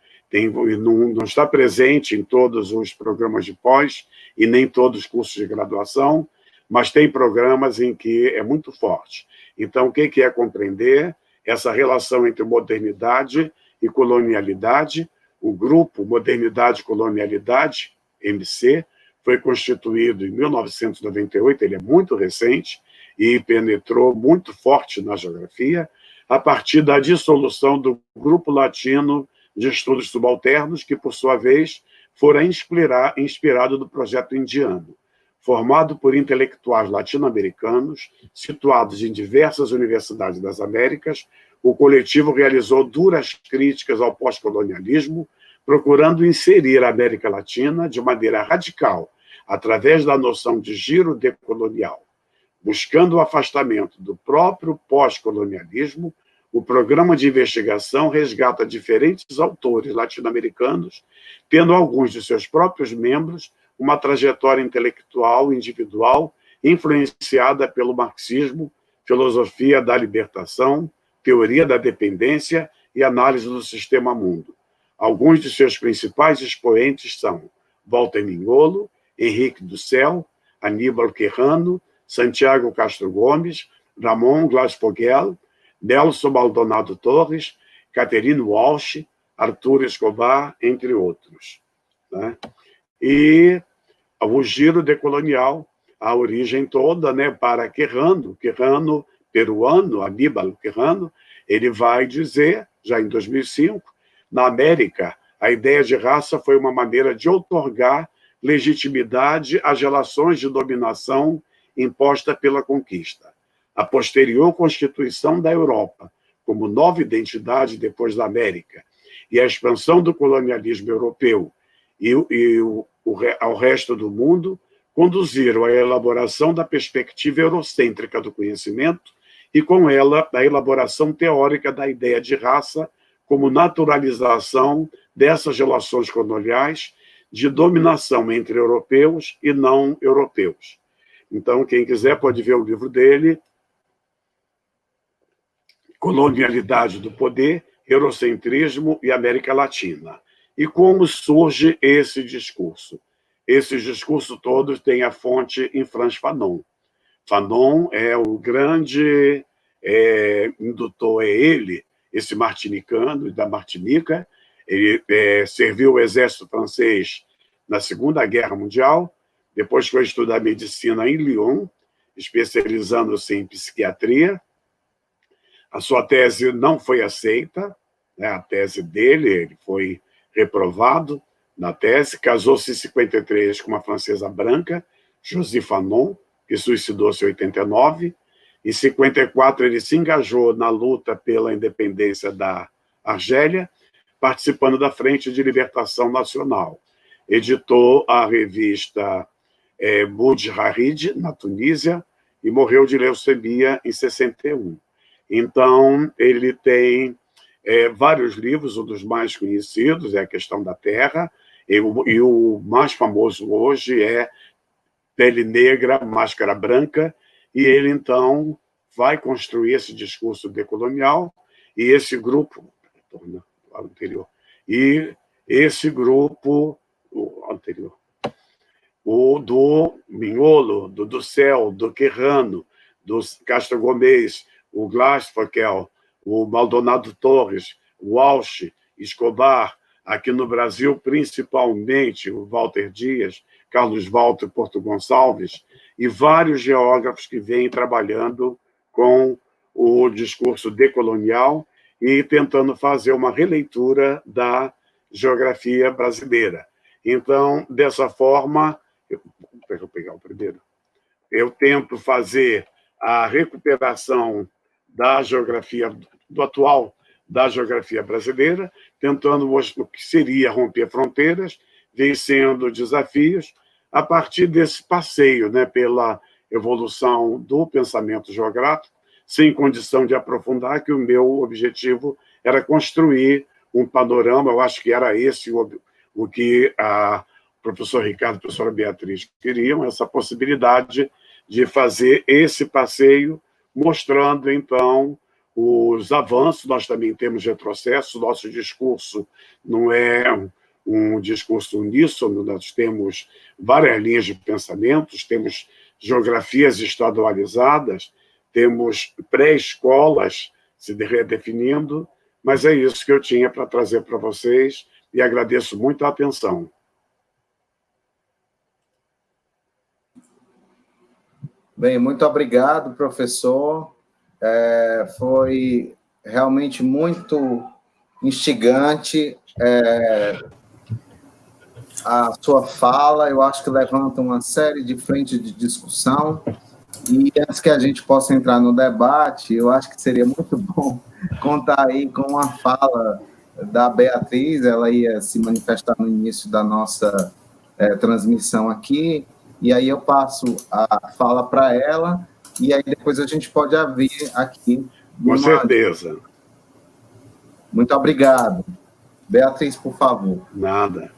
Speaker 3: não está presente em todos os programas de pós e nem todos os cursos de graduação, mas tem programas em que é muito forte. Então, o que é compreender essa relação entre modernidade e colonialidade? O grupo Modernidade e Colonialidade, MC, foi constituído em 1998, ele é muito recente e penetrou muito forte na geografia, a partir da dissolução do Grupo Latino de Estudos Subalternos, que, por sua vez, fora inspirado no projeto indiano. Formado por intelectuais latino-americanos, situados em diversas universidades das Américas, o coletivo realizou duras críticas ao pós-colonialismo, procurando inserir a América Latina de maneira radical, através da noção de giro decolonial. Buscando o afastamento do próprio pós-colonialismo, o programa de investigação resgata diferentes autores latino-americanos, tendo alguns de seus próprios membros uma trajetória intelectual individual influenciada pelo marxismo, filosofia da libertação, teoria da dependência e análise do sistema mundo. Alguns de seus principais expoentes são Walter Mignolo, Henrique Dussel, Aníbal Quijano, Santiago Castro Gomes, Ramon Glasfogel, Nelson Maldonado Torres, Catherine Walsh, Arthur Escobar, entre outros. Né? E o giro decolonial, a origem toda, né, para Quijano, peruano, Aníbal Quijano, ele vai dizer, já em 2005, na América, a ideia de raça foi uma maneira de outorgar legitimidade às relações de dominação imposta pela conquista. a posterior constituição da Europa, como nova identidade depois da América, e a expansão do colonialismo europeu ao resto do mundo, conduziram à elaboração da perspectiva eurocêntrica do conhecimento e, com ela, a elaboração teórica da ideia de raça como naturalização dessas relações coloniais de dominação entre europeus e não europeus. Então, quem quiser pode ver o livro dele, Colonialidade do Poder, Eurocentrismo e América Latina. E como surge esse discurso? Esse discurso todo tem a fonte em Frantz Fanon. Fanon é o grande indutor, ele, esse martinicano da Martinica. Ele serviu o exército francês na Segunda Guerra Mundial, depois foi estudar medicina em Lyon, especializando-se em psiquiatria. A sua tese não foi aceita, né? A tese dele, ele foi reprovado na tese, casou-se em 53 com uma francesa branca, Josie Fanon, que suicidou-se em 89. Em 54, ele se engajou na luta pela independência da Argélia, participando da Frente de Libertação Nacional. Editou a revista Boudj-Harid, na Tunísia, e morreu de leucemia em 61. Então, ele tem vários livros, um dos mais conhecidos é A Questão da Terra, e o mais famoso hoje é Pele Negra, Máscara Branca, e ele, então, vai construir esse discurso decolonial, e esse grupo, anterior, e esse grupo, o anterior, o do Mignolo, do Dussel, do Querrano, do Castro Gomes, o Glasfaquel, o Maldonado Torres, o Walsh, Escobar, aqui no Brasil, principalmente o Walter Dias, Carlos Walter Porto Gonçalves, e vários geógrafos que vêm trabalhando com o discurso decolonial e tentando fazer uma releitura da geografia brasileira. Então, dessa forma, vou pegar o primeiro, eu tento fazer a recuperação da geografia, do atual da geografia brasileira, tentando mostrar o que seria romper fronteiras, vencendo desafios, a partir desse passeio, né, pela evolução do pensamento geográfico, sem condição de aprofundar, que o meu objetivo era construir um panorama, eu acho que era esse o que o professor Ricardo e a professora Beatriz queriam, essa possibilidade de fazer esse passeio, mostrando, então, os avanços. Nós também temos retrocessos, nosso discurso não é um discurso uníssono, nós temos várias linhas de pensamentos, temos geografias estadualizadas, temos pré-escolas se redefinindo, mas é isso que eu tinha para trazer para vocês e agradeço muito a atenção.
Speaker 1: Bem, muito obrigado, professor. Foi realmente muito instigante a sua fala. Eu acho que levanta uma série de frentes de discussão. E antes que a gente possa entrar no debate, eu acho que seria muito bom contar aí com uma fala da Beatriz. Ela ia se manifestar no início da nossa transmissão aqui, e aí eu passo a fala para ela, e aí depois a gente pode abrir aqui.
Speaker 3: Com certeza.
Speaker 1: Muito obrigado. Beatriz, por favor.
Speaker 3: Nada.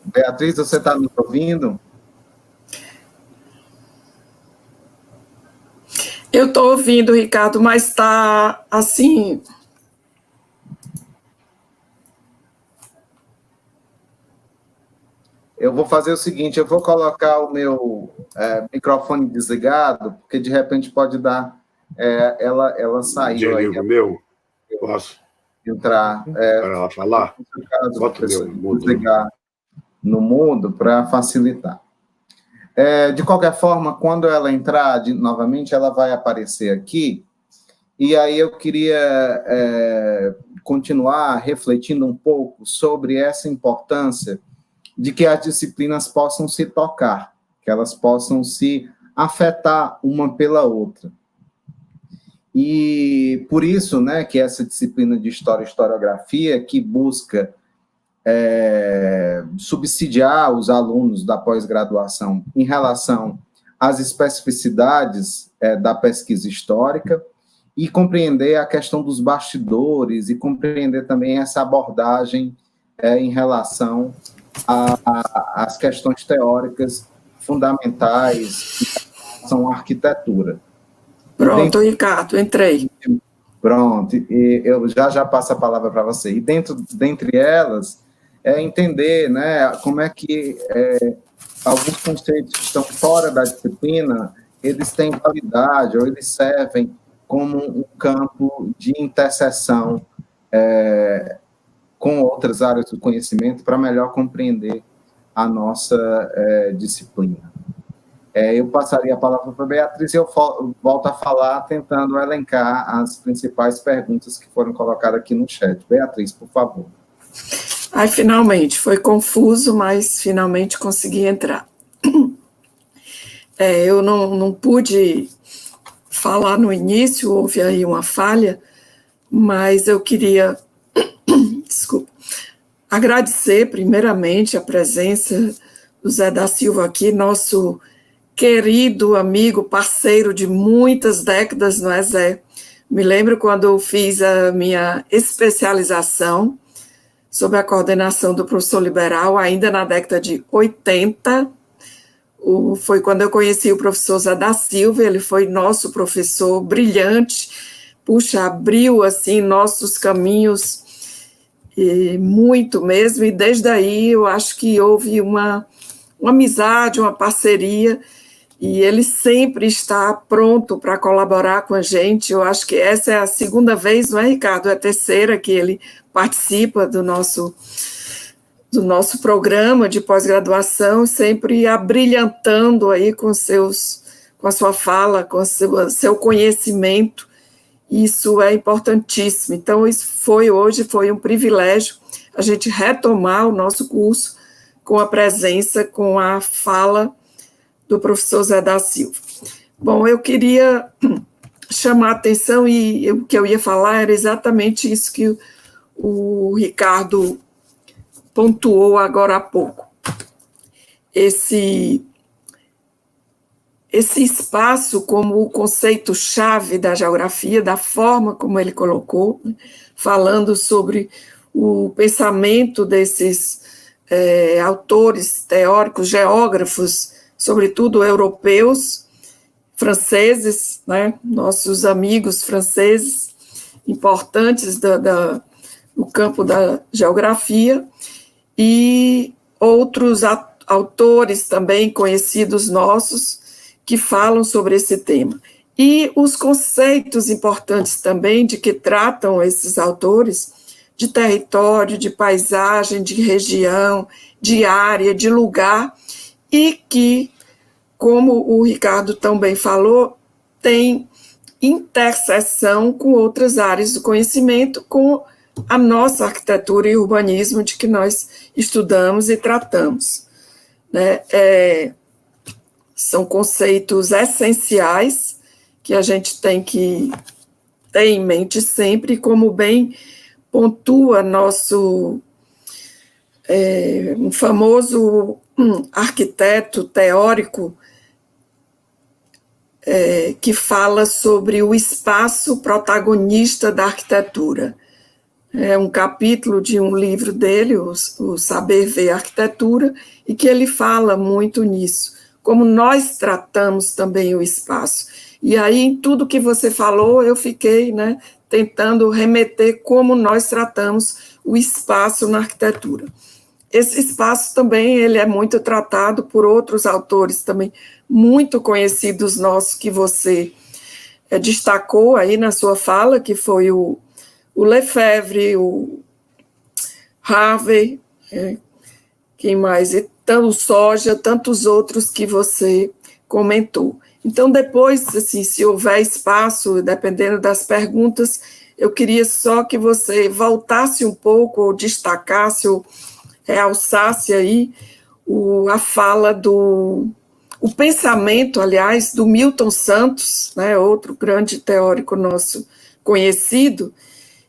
Speaker 1: Beatriz, você está me ouvindo?
Speaker 2: Eu estou ouvindo, Ricardo, mas está assim...
Speaker 1: Eu vou fazer o seguinte, eu vou colocar o meu microfone desligado, porque de repente pode dar... ela saiu aí.
Speaker 3: Desliga o meu? Posso?
Speaker 1: Entrar.
Speaker 3: Para ela falar?
Speaker 1: Bota o meu desligar no mudo para facilitar. De qualquer forma, quando ela entrar novamente, ela vai aparecer aqui, E aí eu queria continuar refletindo um pouco sobre essa importância de que as disciplinas possam se tocar, que elas possam se afetar uma pela outra. E por isso, né, que essa disciplina de História e Historiografia, que busca subsidiar os alunos da pós-graduação em relação às especificidades da pesquisa histórica e compreender a questão dos bastidores e compreender também essa abordagem em relação às questões teóricas fundamentais que são a arquitetura.
Speaker 2: Pronto, Ricardo, entrei.
Speaker 1: Pronto, e eu já passo a palavra para você. E dentre elas, entender, né, como é que alguns conceitos que estão fora da disciplina, eles têm validade, ou eles servem como um campo de interseção com outras áreas do conhecimento para melhor compreender a nossa disciplina. Eu passaria a palavra para a Beatriz e eu volto a falar tentando elencar as principais perguntas que foram colocadas aqui no chat. Beatriz, por favor.
Speaker 2: Ai, finalmente, foi confuso, mas finalmente consegui entrar. Eu não pude falar no início, houve aí uma falha, mas eu queria, desculpa, agradecer primeiramente a presença do Zé da Silva aqui, nosso querido amigo, parceiro de muitas décadas, não é, Zé? Me lembro quando eu fiz a minha especialização sob a coordenação do professor Liberal, ainda na década de 80, foi quando eu conheci o professor Zé da Silva, ele foi nosso professor brilhante, puxa, abriu, assim, nossos caminhos, e muito mesmo, e desde aí eu acho que houve uma amizade, uma parceria, e ele sempre está pronto para colaborar com a gente. Eu acho que essa é a segunda vez, não é, Ricardo? É a terceira que ele participa do nosso programa de pós-graduação, sempre abrilhantando aí com a sua fala, com o seu conhecimento. Isso é importantíssimo. Então, hoje foi um privilégio a gente retomar o nosso curso com a presença, com a fala do professor Zé da Silva. Bom, eu queria chamar a atenção, e o que eu ia falar era exatamente isso que o Ricardo pontuou agora há pouco. Esse espaço como o conceito-chave da geografia, da forma como ele colocou, falando sobre o pensamento desses autores teóricos, geógrafos, sobretudo europeus, franceses, né, nossos amigos franceses, importantes no campo da geografia, e outros autores também conhecidos nossos que falam sobre esse tema. E os conceitos importantes também de que tratam esses autores, de território, de paisagem, de região, de área, de lugar, e que, como o Ricardo também falou, tem interseção com outras áreas do conhecimento, com a nossa arquitetura e urbanismo de que nós estudamos e tratamos, né? São conceitos essenciais que a gente tem que ter em mente sempre, como bem pontua nosso um famoso arquiteto teórico que fala sobre o espaço protagonista da arquitetura. É um capítulo de um livro dele, o Saber Ver Arquitetura, e que ele fala muito nisso, como nós tratamos também o espaço. E aí, em tudo que você falou, eu fiquei, né, tentando remeter como nós tratamos o espaço na arquitetura. Esse espaço também ele é muito tratado por outros autores também muito conhecidos nossos, que você destacou aí na sua fala, que foi o Lefebvre, o Harvey, quem mais? O Soja, tantos outros que você comentou. Então, depois, assim, se houver espaço, dependendo das perguntas, eu queria só que você voltasse um pouco, ou destacasse, ou realçasse aí a fala o pensamento, aliás, do Milton Santos, né, outro grande teórico nosso conhecido,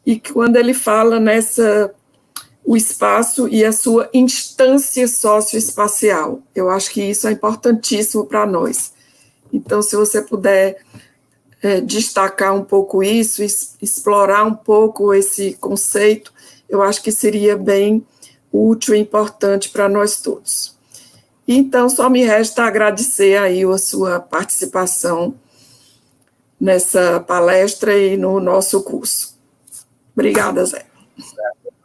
Speaker 2: e que quando ele fala o espaço e a sua instância socioespacial. Eu acho que isso é importantíssimo para nós. Então, se você puder destacar um pouco isso, explorar um pouco esse conceito, eu acho que seria bem útil e importante para nós todos. Então, só me resta agradecer aí a sua participação nessa palestra e no nosso curso. Obrigada, Zé.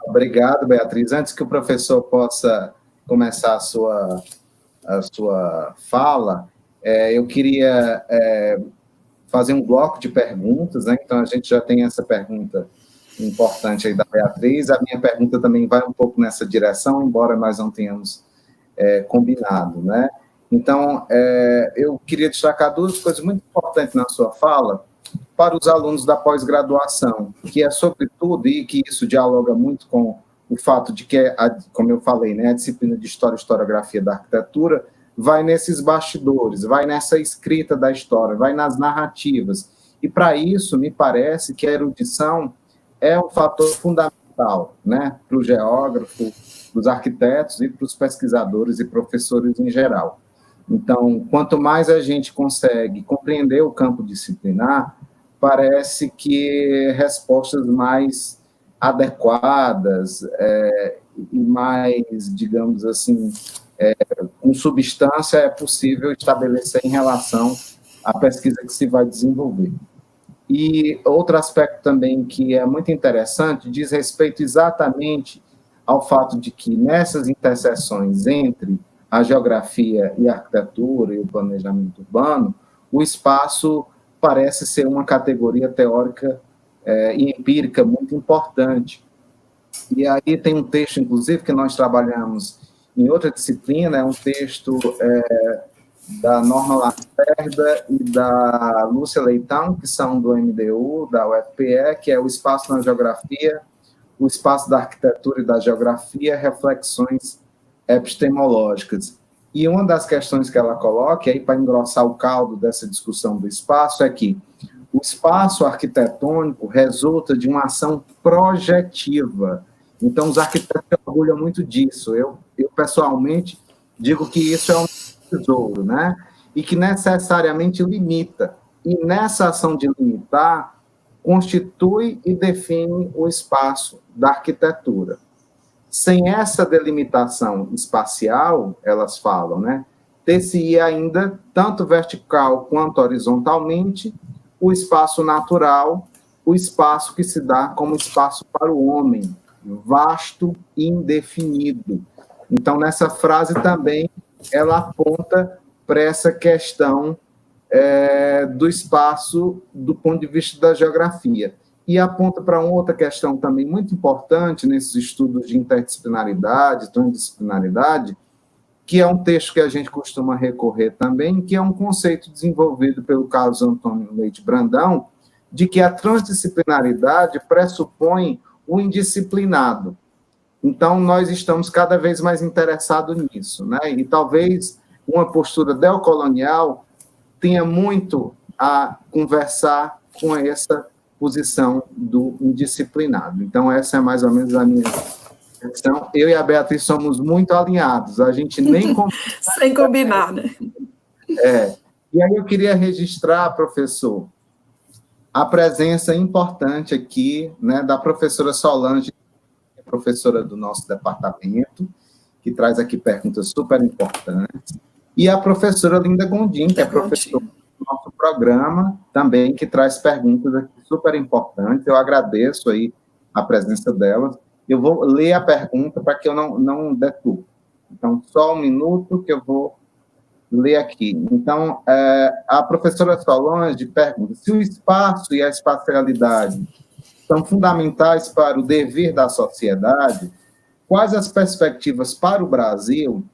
Speaker 1: Obrigado, Beatriz. Antes que o professor possa começar a sua fala, eu queria fazer um bloco de perguntas, né? Então, a gente já tem essa pergunta importante aí da Beatriz. A minha pergunta também vai um pouco nessa direção, embora nós não tenhamos combinado, né? Então, eu queria destacar duas coisas muito importantes na sua fala para os alunos da pós-graduação, que é, sobretudo, e que isso dialoga muito com o fato de que, como eu falei, né, a disciplina de História e Historiografia da Arquitetura vai nesses bastidores, vai nessa escrita da história, vai nas narrativas. E, para isso, me parece que a erudição é um fator fundamental, né, para o geógrafo, para os arquitetos e para os pesquisadores e professores em geral. Então, quanto mais a gente consegue compreender o campo disciplinar, parece que respostas mais adequadas e mais, digamos assim, com substância é possível estabelecer em relação à pesquisa que se vai desenvolver. E outro aspecto também que é muito interessante diz respeito exatamente ao fato de que nessas interseções entre a geografia e a arquitetura e o planejamento urbano, o espaço parece ser uma categoria teórica e empírica muito importante. E aí tem um texto, inclusive, que nós trabalhamos em outra disciplina, é um texto da Norma Lacerda e da Lúcia Leitão, que são do MDU, da UFPE, que é o Espaço na Geografia, o Espaço da Arquitetura e da Geografia, reflexões epistemológicas. E uma das questões que ela coloca, e aí para engrossar o caldo dessa discussão do espaço, é que o espaço arquitetônico resulta de uma ação projetiva. Então, os arquitetos se orgulham muito disso. Eu pessoalmente, digo que isso é um tesouro, né? E que necessariamente limita. E nessa ação de limitar, constitui e define o espaço da arquitetura. Sem essa delimitação espacial, elas falam, né, ter-se-ia ainda, tanto vertical quanto horizontalmente, o espaço natural, o espaço que se dá como espaço para o homem, vasto e indefinido. Então, nessa frase também, ela aponta para essa questão do espaço do ponto de vista da geografia. E aponta para uma outra questão também muito importante nesses estudos de interdisciplinaridade, transdisciplinaridade, que é um texto que a gente costuma recorrer também, que é um conceito desenvolvido pelo Carlos Antônio Leite Brandão, de que a transdisciplinaridade pressupõe o indisciplinado. Então, nós estamos cada vez mais interessados nisso, né? E talvez uma postura neocolonial tenha muito a conversar com essa posição do indisciplinado. Então, essa é mais ou menos a minha questão. Eu e a Beatriz somos muito alinhados, a gente nem...
Speaker 2: Sem combinar, né?
Speaker 1: E aí eu queria registrar, professor, a presença importante aqui, né, da professora Solange, professora do nosso departamento, que traz aqui perguntas super importantes, e a professora Linda Gondim, que é professora do nosso programa, também, que traz perguntas aqui super importantes. Eu agradeço aí a presença dela. Eu vou ler a pergunta para que eu não deturpe. Então, só um minuto que eu vou ler aqui. Então, a professora Solange pergunta: se o espaço e a espacialidade são fundamentais para o devir da sociedade, quais as perspectivas para o Brasil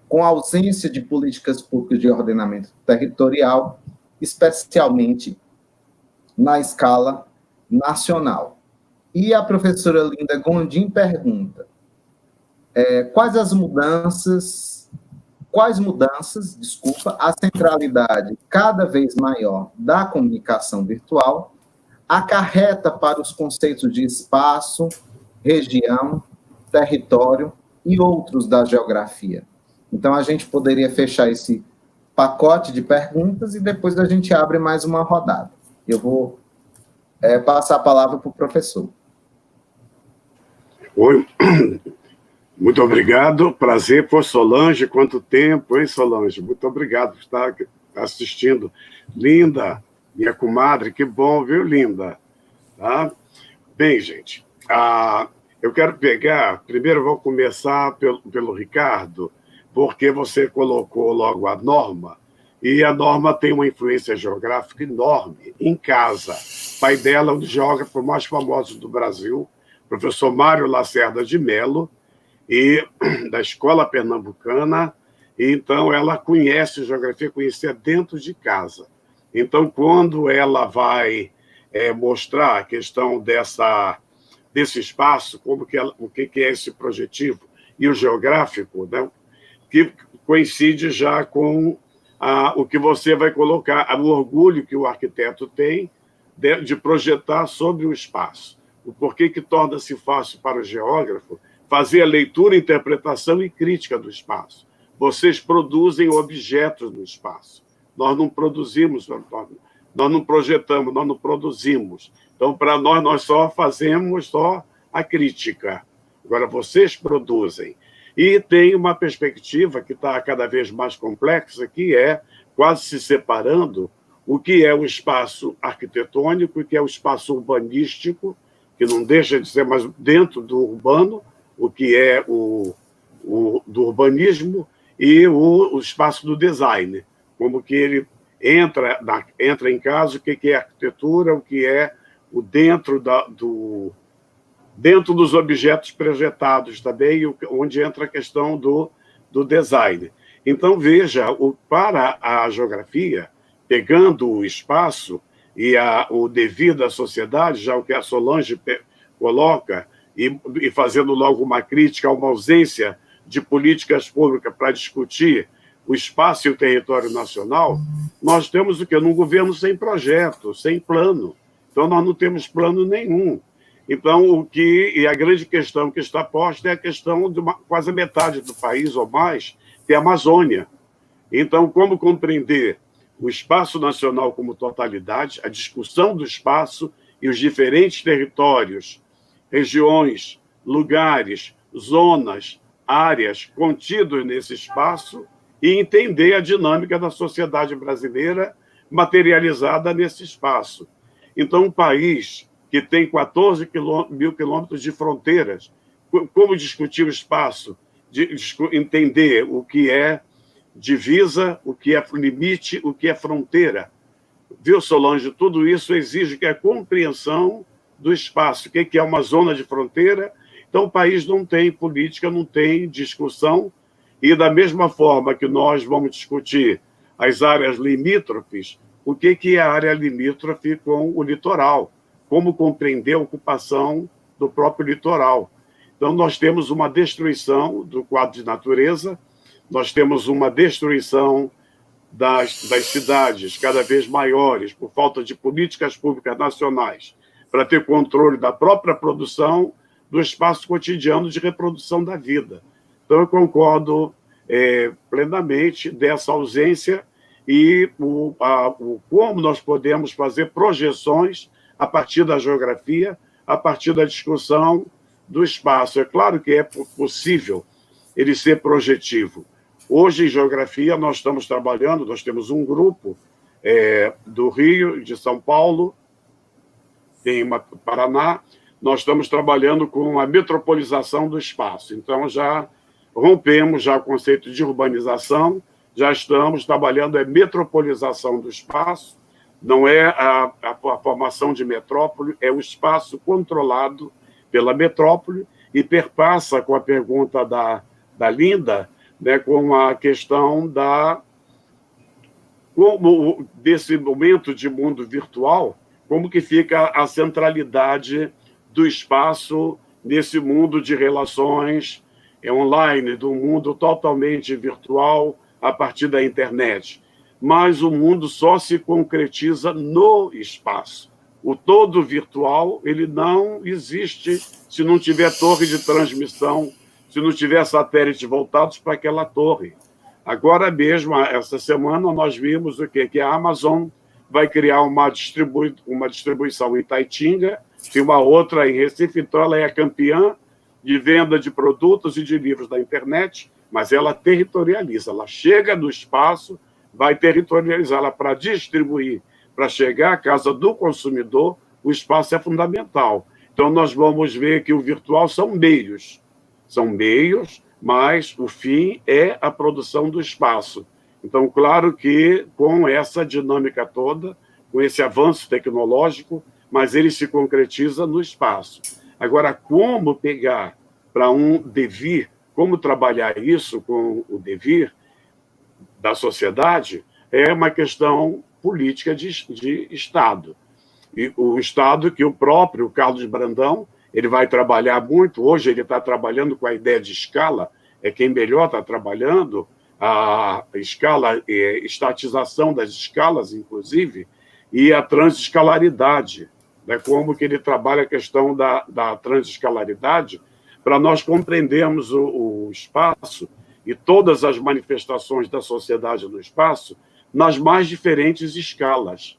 Speaker 1: com ausência de políticas públicas de ordenamento territorial, especialmente na escala nacional. E a professora Linda Gondim pergunta, quais mudanças, a centralidade cada vez maior da comunicação virtual acarreta para os conceitos de espaço, região, território e outros da geografia. Então, a gente poderia fechar esse pacote de perguntas e depois a gente abre mais uma rodada. Eu vou passar a palavra para o professor.
Speaker 3: Oi, muito obrigado, prazer por Solange, quanto tempo, hein, Solange? Muito obrigado por estar assistindo. Linda, minha comadre, que bom, viu, Linda? Tá? Bem, gente, eu quero primeiro vou começar pelo Ricardo, porque você colocou logo a Norma, e a Norma tem uma influência geográfica enorme em casa. O pai dela é um dos geógrafos mais famosos do Brasil, professor Mário Lacerda de Mello, e da Escola Pernambucana, e então ela conhece geografia, conhecia dentro de casa. Então, quando ela vai mostrar a questão desse espaço, o que é esse projetivo e o geográfico, né, que coincide já com o que você vai colocar, o orgulho que o arquiteto tem de projetar sobre o espaço. O porquê que torna-se fácil para o geógrafo fazer a leitura, interpretação e crítica do espaço. Vocês produzem objetos no espaço. Nós não produzimos, nós não projetamos, nós não produzimos. Então, para nós só fazemos a crítica. Agora, vocês produzem. E tem uma perspectiva que está cada vez mais complexa, que é quase se separando o que é o espaço arquitetônico e o que é o espaço urbanístico, que não deixa de ser mais dentro do urbano, o que é do urbanismo, e o espaço do design, como que ele entra em casa, o que é arquitetura, o que é o dentro dos objetos projetados também, onde entra a questão do design. Então, veja, para a geografia, pegando o espaço e o dever da sociedade, já o que a Solange coloca, e fazendo logo uma crítica a uma ausência de políticas públicas para discutir o espaço e o território nacional, nós temos o quê? Num governo sem projeto, sem plano. Então, nós não temos plano nenhum. Então, a grande questão que está posta é a questão de quase metade do país ou mais, que é a Amazônia. Então, como compreender o espaço nacional como totalidade, a discussão do espaço e os diferentes territórios, regiões, lugares, zonas, áreas contidos nesse espaço e entender a dinâmica da sociedade brasileira materializada nesse espaço. Então, um país que tem 14 mil quilômetros de fronteiras, como discutir o espaço, entender o que é divisa, o que é limite, o que é fronteira. Viu, Solange? Tudo isso exige que a compreensão do espaço, o que é uma zona de fronteira. Então, o país não tem política, não tem discussão, e da mesma forma que nós vamos discutir as áreas limítrofes, o que é a área limítrofe com o litoral, como compreender a ocupação do próprio litoral. Então, nós temos uma destruição do quadro de natureza, nós temos uma destruição das cidades cada vez maiores por falta de políticas públicas nacionais para ter controle da própria produção do espaço cotidiano de reprodução da vida. Então, eu concordo plenamente dessa ausência e como nós podemos fazer projeções a partir da geografia, a partir da discussão do espaço. É claro que é possível ele ser projetivo. Hoje, em geografia, nós estamos trabalhando, nós temos um grupo do Rio, de São Paulo, tem Paraná, nós estamos trabalhando com a metropolização do espaço. Então, já rompemos já o conceito de urbanização, já estamos trabalhando a metropolização do espaço, não é a formação de metrópole, é o espaço controlado pela metrópole e perpassa, com a pergunta da Linda, né, com a questão desse momento de mundo virtual, como que fica a centralidade do espaço nesse mundo de relações online, do mundo totalmente virtual a partir da internet. Mas o mundo só se concretiza no espaço. O todo virtual, ele não existe se não tiver torre de transmissão, se não tiver satélites voltados para aquela torre. Agora mesmo, essa semana, nós vimos o quê? Que a Amazon vai criar uma distribuição em Taitinga, tem uma outra em Recife, então ela é a campeã de venda de produtos e de livros da internet, mas ela territorializa, ela chega no espaço, vai territorializá-la para distribuir, para chegar à casa do consumidor, o espaço é fundamental. Então, nós vamos ver que o virtual são meios, mas o fim é a produção do espaço. Então, claro que com essa dinâmica toda, com esse avanço tecnológico, mas ele se concretiza no espaço. Agora, como pegar para um devir, como trabalhar isso com o devir da sociedade, é uma questão política de Estado. E o Estado que o próprio Carlos Brandão ele vai trabalhar muito, hoje ele está trabalhando com a ideia de escala, é quem melhor está trabalhando, a escala, estatização das escalas, inclusive, e a transescalaridade, né? Como que ele trabalha a questão da transescalaridade para nós compreendermos o espaço e todas as manifestações da sociedade no espaço nas mais diferentes escalas.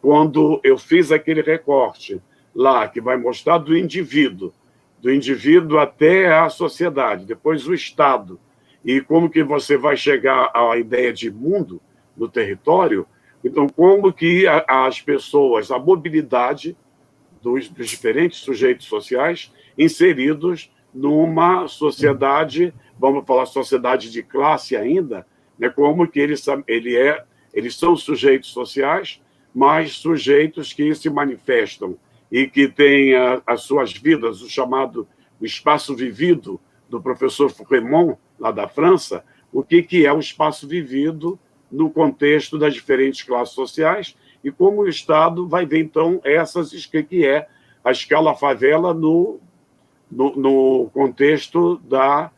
Speaker 3: Quando eu fiz aquele recorte lá, que vai mostrar do indivíduo até a sociedade, depois o Estado, e como que você vai chegar à ideia de mundo no território, então como que as pessoas, a mobilidade dos diferentes sujeitos sociais inseridos numa sociedade, vamos falar sociedade de classe ainda, né, como que eles são sujeitos sociais, mas sujeitos que se manifestam e que têm as suas vidas, o espaço vivido do professor Foucault, lá da França, o que é o espaço vivido no contexto das diferentes classes sociais e como o Estado vai ver, então, que é a escala favela no contexto da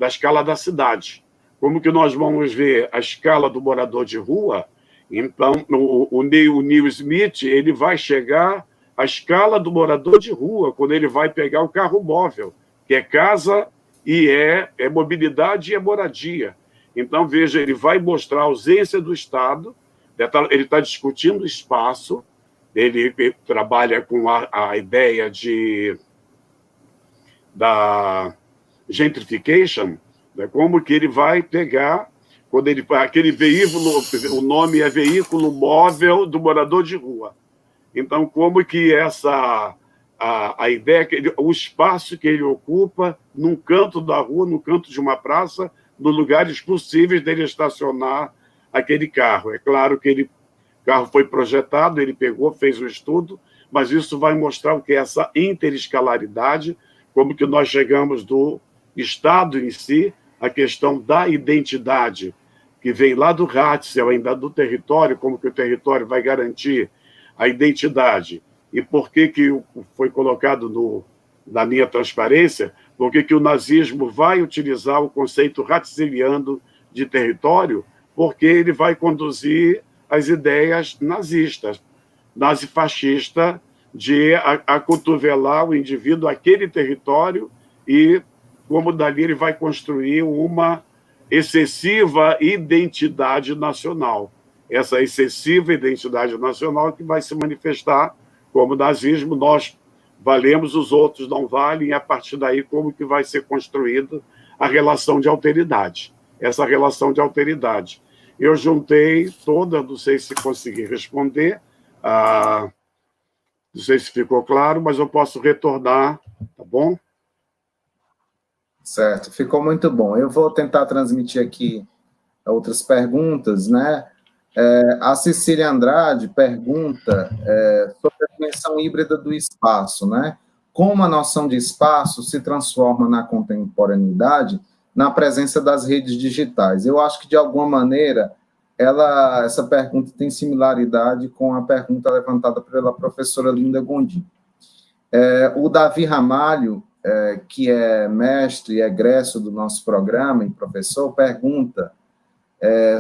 Speaker 3: escala da cidade. Como que nós vamos ver a escala do morador de rua? Então, o Neil Smith ele vai chegar à escala do morador de rua, quando ele vai pegar o carro móvel, que é casa e é mobilidade e é moradia. Então, veja, ele vai mostrar a ausência do Estado, ele está discutindo o espaço, ele trabalha com a ideia da gentrification, né, como que ele vai pegar quando aquele veículo, o nome é veículo móvel do morador de rua. Então, como que a ideia, o espaço que ele ocupa num canto da rua, no canto de uma praça, nos lugares possíveis dele estacionar aquele carro. É claro que o carro foi projetado, ele pegou, fez o estudo, mas isso vai mostrar o que é essa interescalaridade, como que nós chegamos do Estado em si, a questão da identidade, que vem lá do Ratzel, ainda do território, como que o território vai garantir a identidade. E por que foi colocado na minha transparência, por que o nazismo vai utilizar o conceito ratzeliano de território, porque ele vai conduzir as ideias nazistas, nazifascista, de acotovelar o indivíduo àquele território e como dali ele vai construir uma excessiva identidade nacional. Essa excessiva identidade nacional que vai se manifestar como nazismo, nós valemos, os outros não valem, e a partir daí como que vai ser construída a relação de alteridade. Essa relação de alteridade. Eu juntei toda, não sei se consegui responder, não sei se ficou claro, mas eu posso retornar, tá bom?
Speaker 1: Certo, ficou muito bom. Eu vou tentar transmitir aqui outras perguntas, né? A Cecília Andrade pergunta sobre a dimensão híbrida do espaço, né? Como a noção de espaço se transforma na contemporaneidade na presença das redes digitais. Eu acho que, de alguma maneira, essa pergunta tem similaridade com a pergunta levantada pela professora Linda Gondim. O Davi Ramalho, que é mestre e egresso do nosso programa e professor, pergunta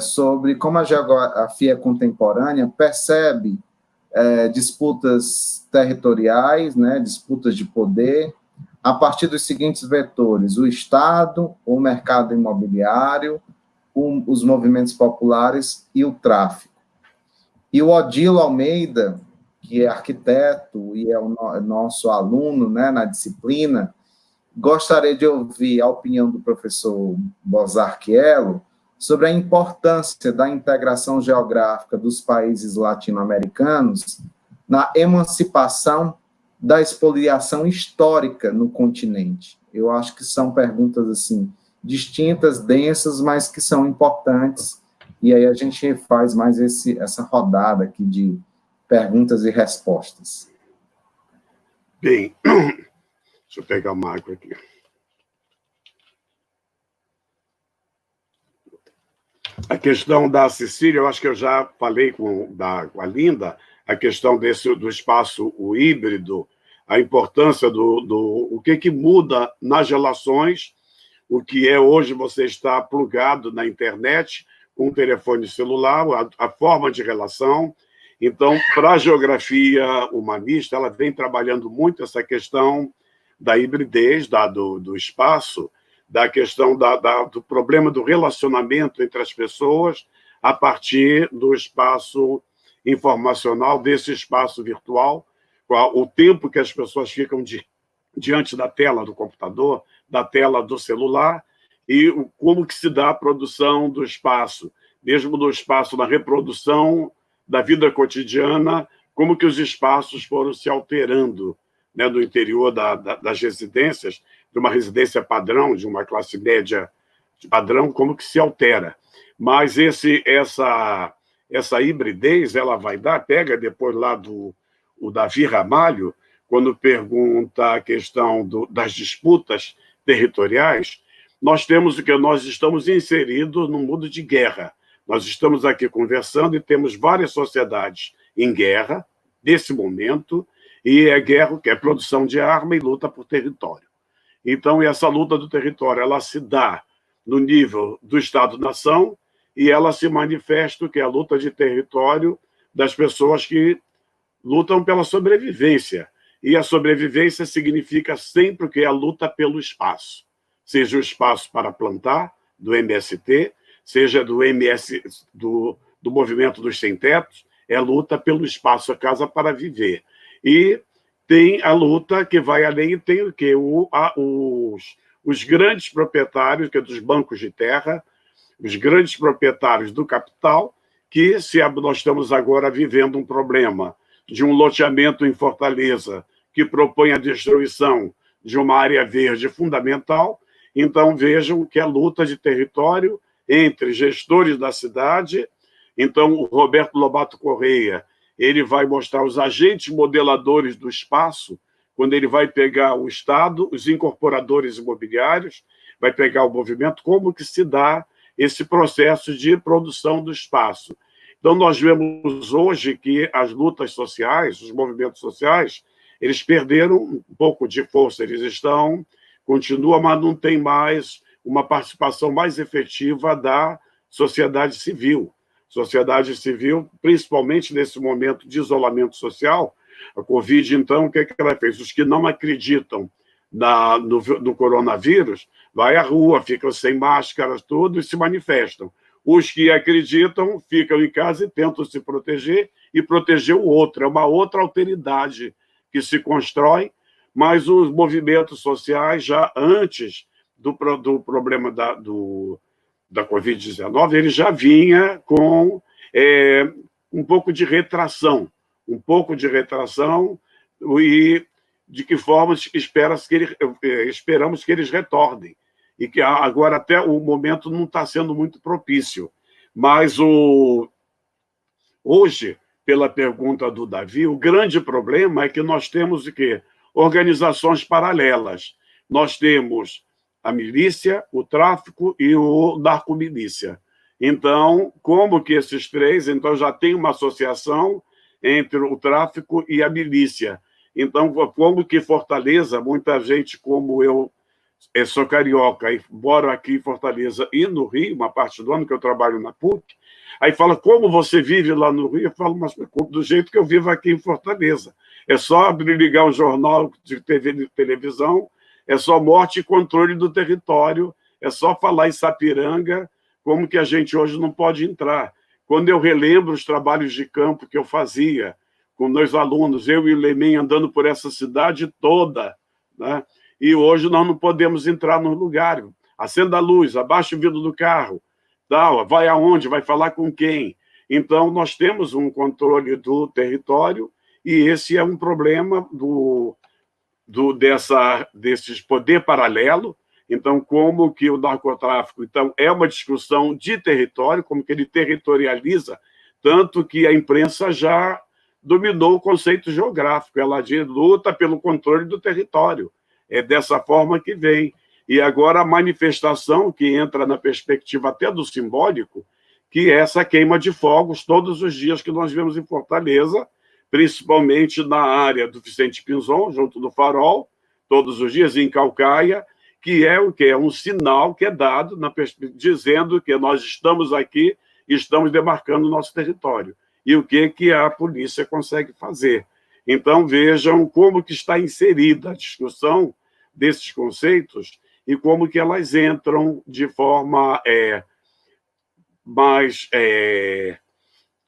Speaker 1: sobre como a geografia contemporânea percebe disputas territoriais, né, disputas de poder, a partir dos seguintes vetores: o Estado, o mercado imobiliário, os movimentos populares e o tráfico. E o Odilo Almeida, que é arquiteto e é o nosso aluno, né, na disciplina, gostaria de ouvir a opinião do professor Bozarchiello sobre a importância da integração geográfica dos países latino-americanos na emancipação da expoliação histórica no continente. Eu acho que são perguntas assim distintas, densas, mas que são importantes, e aí a gente faz mais essa rodada aqui de perguntas e respostas.
Speaker 3: Bem, deixa eu pegar uma água aqui. A questão da Cecília, eu acho que eu já falei com a Linda, a questão do espaço o híbrido, a importância o que muda nas relações, o que é hoje você está plugado na internet, com o telefone celular, a forma de relação. Então, para a geografia humanista, ela vem trabalhando muito essa questão da hibridez do espaço, da questão do problema do relacionamento entre as pessoas a partir do espaço informacional, desse espaço virtual, o tempo que as pessoas ficam diante da tela do computador, da tela do celular, e como que se dá a produção do espaço, mesmo do espaço na reprodução da vida cotidiana, como que os espaços foram se alterando, né, do interior das residências, de uma residência padrão, de uma classe média padrão, como que se altera. Mas essa hibridez, ela vai pega depois lá o Davi Ramalho, quando pergunta a questão das disputas territoriais, nós estamos inseridos num mundo de guerra. Nós estamos aqui conversando e temos várias sociedades em guerra, nesse momento, e é guerra que é produção de arma e luta por território. Então, essa luta do território, ela se dá no nível do Estado-nação e ela se manifesta, que é a luta de território das pessoas que lutam pela sobrevivência. E a sobrevivência significa sempre que é a luta pelo espaço. Seja o espaço para plantar, do MST, seja do movimento dos sem-tetos, é a luta pelo espaço, a casa para viver. E tem a luta que vai além, tem o quê? Os grandes proprietários, que é dos bancos de terra, os grandes proprietários do capital, que nós estamos agora vivendo um problema de um loteamento em Fortaleza que propõe a destruição de uma área verde fundamental. Então, vejam que a luta de território entre gestores da cidade. Então, o Roberto Lobato Correia, ele vai mostrar os agentes modeladores do espaço, quando ele vai pegar o Estado, os incorporadores imobiliários, vai pegar o movimento, como que se dá esse processo de produção do espaço. Então, nós vemos hoje que as lutas sociais, os movimentos sociais, eles perderam um pouco de força, continuam, mas não tem mais uma participação mais efetiva da sociedade civil. Sociedade civil, principalmente nesse momento de isolamento social, a Covid, então, o que ela fez? Os que não acreditam no coronavírus, vai à rua, ficam sem máscaras, tudo, e se manifestam. Os que acreditam ficam em casa e tentam se proteger e proteger o outro. É uma outra alteridade que se constrói, mas os movimentos sociais, já antes do problema da Covid-19, ele já vinha com um pouco de retração, e de que forma esperamos que eles retornem. E que agora até o momento não está sendo muito propício. Mas hoje, pela pergunta do Davi, o grande problema é que nós temos o quê? Organizações paralelas. Nós temos a milícia, o tráfico e o narcomilícia. Então, como que esses três, então já tem uma associação entre o tráfico e a milícia. Então, como que Fortaleza, muita gente como eu sou carioca e moro aqui em Fortaleza e no Rio, uma parte do ano que eu trabalho na PUC, aí fala, como você vive lá no Rio? Eu falo, mas do jeito que eu vivo aqui em Fortaleza. É só abrir, ligar um jornal de televisão, é só morte e controle do território, é só falar em Sapiranga, como que a gente hoje não pode entrar. Quando eu relembro os trabalhos de campo que eu fazia com meus alunos, eu e o Lemin andando por essa cidade toda, né? E hoje nós não podemos entrar no lugar. Acenda a luz, abaixa o vidro do carro, tal, vai aonde, vai falar com quem. Então, nós temos um controle do território e esse é um problema desses poder paralelo. Então, como que o narcotráfico então, é uma discussão de território, como que ele territorializa, tanto que a imprensa já dominou o conceito geográfico, ela luta pelo controle do território. É dessa forma que vem. E agora a manifestação, que entra na perspectiva até do simbólico, que é essa queima de fogos todos os dias que nós vemos em Fortaleza, principalmente na área do Vicente Pinzon, junto do Farol, todos os dias em Caucaia, que é o que é um sinal que é dado dizendo que nós estamos aqui e estamos demarcando o nosso território. E o que a polícia consegue fazer. Então, vejam como que está inserida a discussão desses conceitos e como que elas entram de forma mais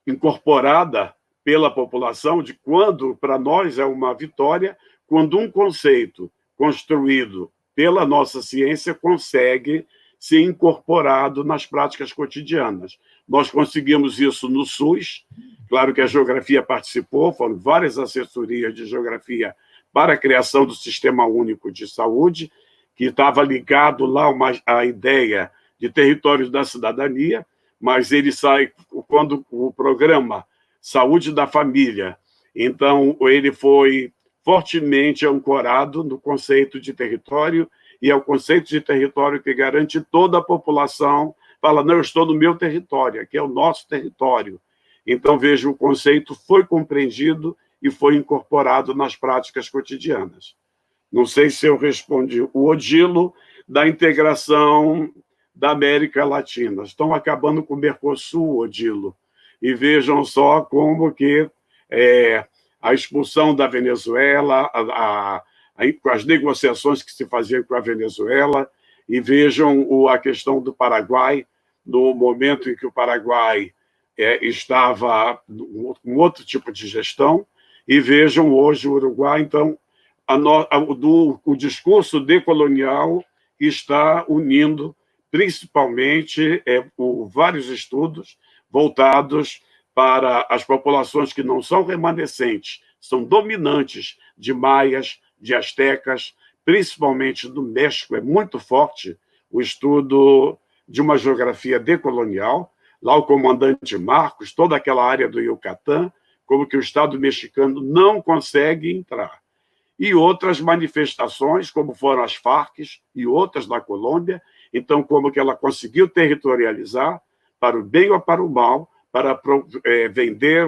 Speaker 3: incorporada pela população, de quando, para nós, é uma vitória, quando um conceito construído pela nossa ciência consegue ser incorporado nas práticas cotidianas. Nós conseguimos isso no SUS, claro que a geografia participou, foram várias assessorias de geografia para a criação do Sistema Único de Saúde, que estava ligado lá à ideia de territórios da cidadania, mas ele sai quando o programa Saúde da Família, então ele foi fortemente ancorado no conceito de território, e é o conceito de território que garante toda a população, fala, não, eu estou no meu território, aqui é o nosso território. Então, veja, o conceito foi compreendido e foi incorporado nas práticas cotidianas. Não sei se eu respondi. O Odilo, da integração da América Latina. Estão acabando com o Mercosul, Odilo. E vejam só como que a expulsão da Venezuela, as negociações que se faziam com a Venezuela, e vejam a questão do Paraguai, no momento em que o Paraguai estava com outro tipo de gestão, e vejam hoje o Uruguai. Então, o discurso decolonial está unindo, principalmente, por vários estudos voltados para as populações que não são remanescentes, são dominantes de maias, de astecas, principalmente do México. É muito forte o estudo de uma geografia decolonial. Lá o comandante Marcos, toda aquela área do Yucatán, como que o Estado mexicano não consegue entrar. E outras manifestações, como foram as Farc e outras na Colômbia, então como que ela conseguiu territorializar, para o bem ou para o mal, para vender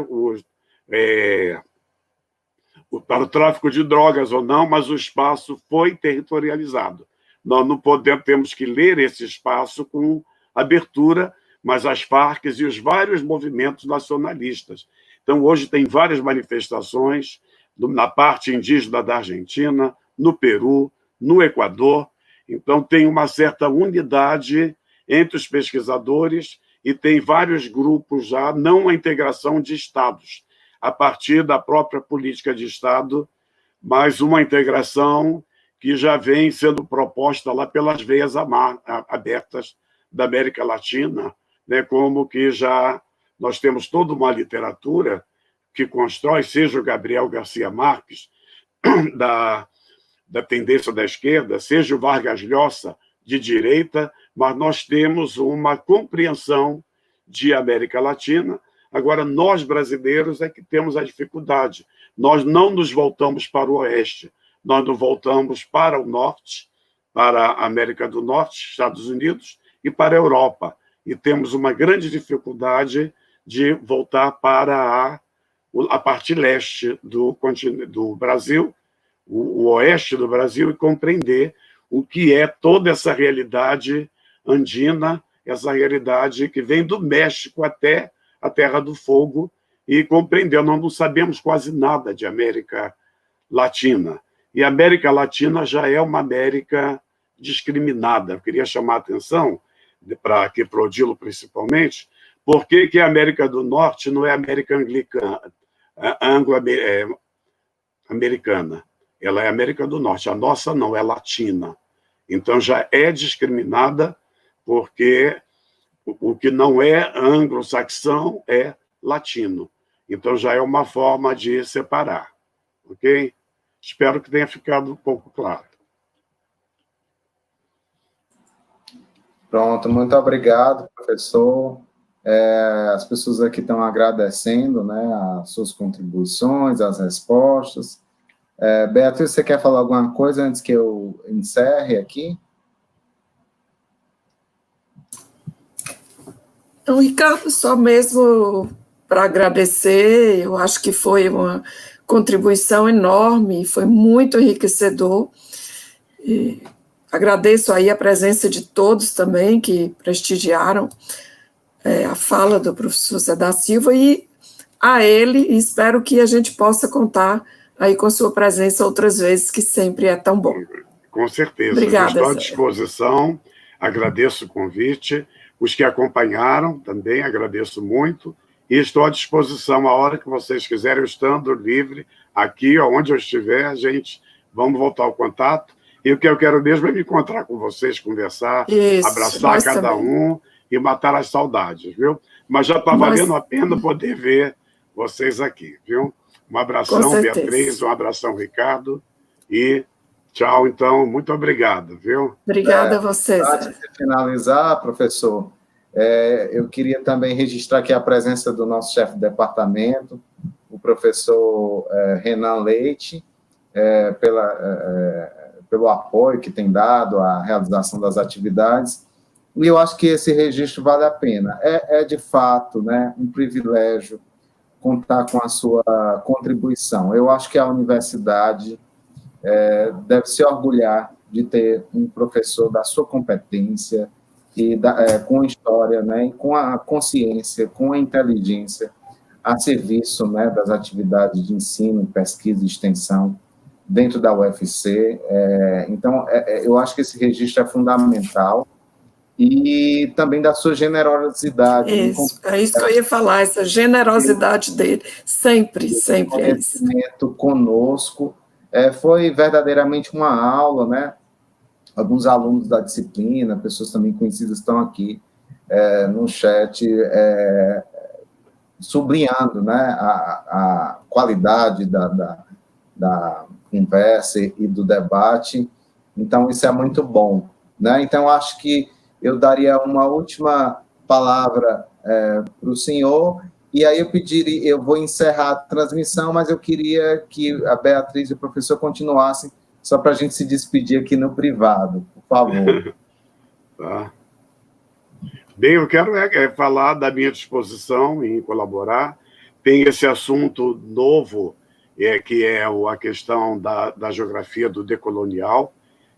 Speaker 3: para o tráfico de drogas ou não, mas o espaço foi territorializado. Nós não temos que ler esse espaço com abertura, mas as Farc e os vários movimentos nacionalistas. Então, hoje tem várias manifestações na parte indígena da Argentina, no Peru, no Equador. Então, tem uma certa unidade entre os pesquisadores e tem vários grupos já, não a integração de estados, a partir da própria política de Estado, mas uma integração que já vem sendo proposta lá pelas veias abertas da América Latina, né, como que já nós temos toda uma literatura que constrói, seja o Gabriel Garcia Marques, da tendência da esquerda, seja o Vargas Llosa, de direita, mas nós temos uma compreensão de América Latina. Agora, nós brasileiros é que temos a dificuldade. Nós não nos voltamos para o oeste, nós nos voltamos para o norte, para a América do Norte, Estados Unidos, e para a Europa. E temos uma grande dificuldade de voltar para a parte leste do Brasil, o oeste do Brasil, e compreender o que é toda essa realidade andina, essa realidade que vem do México até a Terra do Fogo, e compreender. Nós não sabemos quase nada de América Latina. E a América Latina já é uma América discriminada. Eu queria chamar a atenção, aqui para o Odilo principalmente, por que a América do Norte não é América anglo-americana? Ela é América do Norte. A nossa não, é latina. Então já é discriminada, porque o que não é anglo-saxão é latino. Então já é uma forma de separar. Ok? Espero que tenha ficado um pouco claro.
Speaker 1: Pronto, muito obrigado, professor. As pessoas aqui estão agradecendo, né, as suas contribuições, as respostas. Beatriz, você quer falar alguma coisa antes que eu encerre aqui?
Speaker 2: Então, Ricardo, só mesmo para agradecer, eu acho que foi uma contribuição enorme, foi muito enriquecedor. E agradeço aí a presença de todos também que prestigiaram a fala do professor Zé da Silva, e a ele, e espero que a gente possa contar aí com sua presença outras vezes, que sempre é tão bom.
Speaker 3: Com certeza.
Speaker 2: Obrigada,
Speaker 3: estou à disposição, agradeço o convite. Os que acompanharam também agradeço muito, e estou à disposição a hora que vocês quiserem, eu estando livre, aqui, onde eu estiver, vamos voltar ao contato. E o que eu quero mesmo é me encontrar com vocês, conversar,
Speaker 2: isso,
Speaker 3: abraçar cada
Speaker 2: também.
Speaker 3: Um e matar as saudades, viu? Mas já está valendo a pena poder ver vocês aqui, viu? Um abração, Beatriz, um abração, Ricardo, e tchau, então, muito obrigado, viu?
Speaker 2: Obrigada a vocês.
Speaker 1: Antes de finalizar, professor, eu queria também registrar aqui a presença do nosso chefe de departamento, o professor Renan Leite, pelo apoio que tem dado à realização das atividades, e eu acho que esse registro vale a pena. De fato, né, um privilégio contar com a sua contribuição. Eu acho que a universidade deve se orgulhar de ter um professor da sua competência, e com história, né, e com a consciência, com a inteligência, a serviço, né, das atividades de ensino, pesquisa e extensão dentro da UFC. Então, eu acho que esse registro é fundamental, e também da sua generosidade.
Speaker 2: Isso, é isso que eu ia falar, essa generosidade dele, sempre é isso.
Speaker 1: Conosco, foi verdadeiramente uma aula, né? Alguns alunos da disciplina, pessoas também conhecidas estão aqui no chat, sublinhando, né, a qualidade da conversa e do debate. Então, isso é muito bom, né? Então, acho que eu daria uma última palavra para o senhor, e aí eu vou encerrar a transmissão, mas eu queria que a Beatriz e o professor continuassem, só para a gente se despedir aqui no privado, por favor.
Speaker 3: Tá. Bem, eu quero falar da minha disposição em colaborar. Tem esse assunto novo, que é a questão da geografia do decolonial.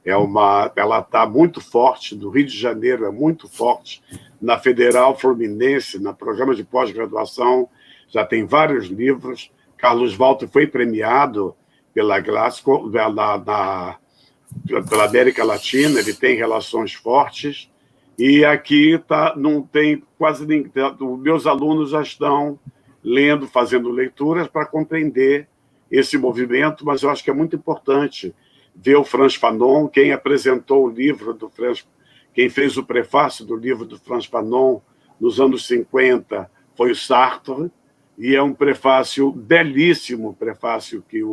Speaker 3: Ela está muito forte, no Rio de Janeiro é muito forte, na Federal Fluminense, no programa de pós-graduação, já tem vários livros. Carlos Walter foi premiado pela Glasgow, pela América Latina, ele tem relações fortes, e aqui não tem quase ninguém. Os meus alunos já estão lendo, fazendo leituras para compreender esse movimento, mas eu acho que é muito importante ver o Frantz Fanon. Quem apresentou o livro do Frantz, quem fez o prefácio do livro do Frantz Fanon nos anos 50 foi o Sartre, e é um prefácio, belíssimo prefácio que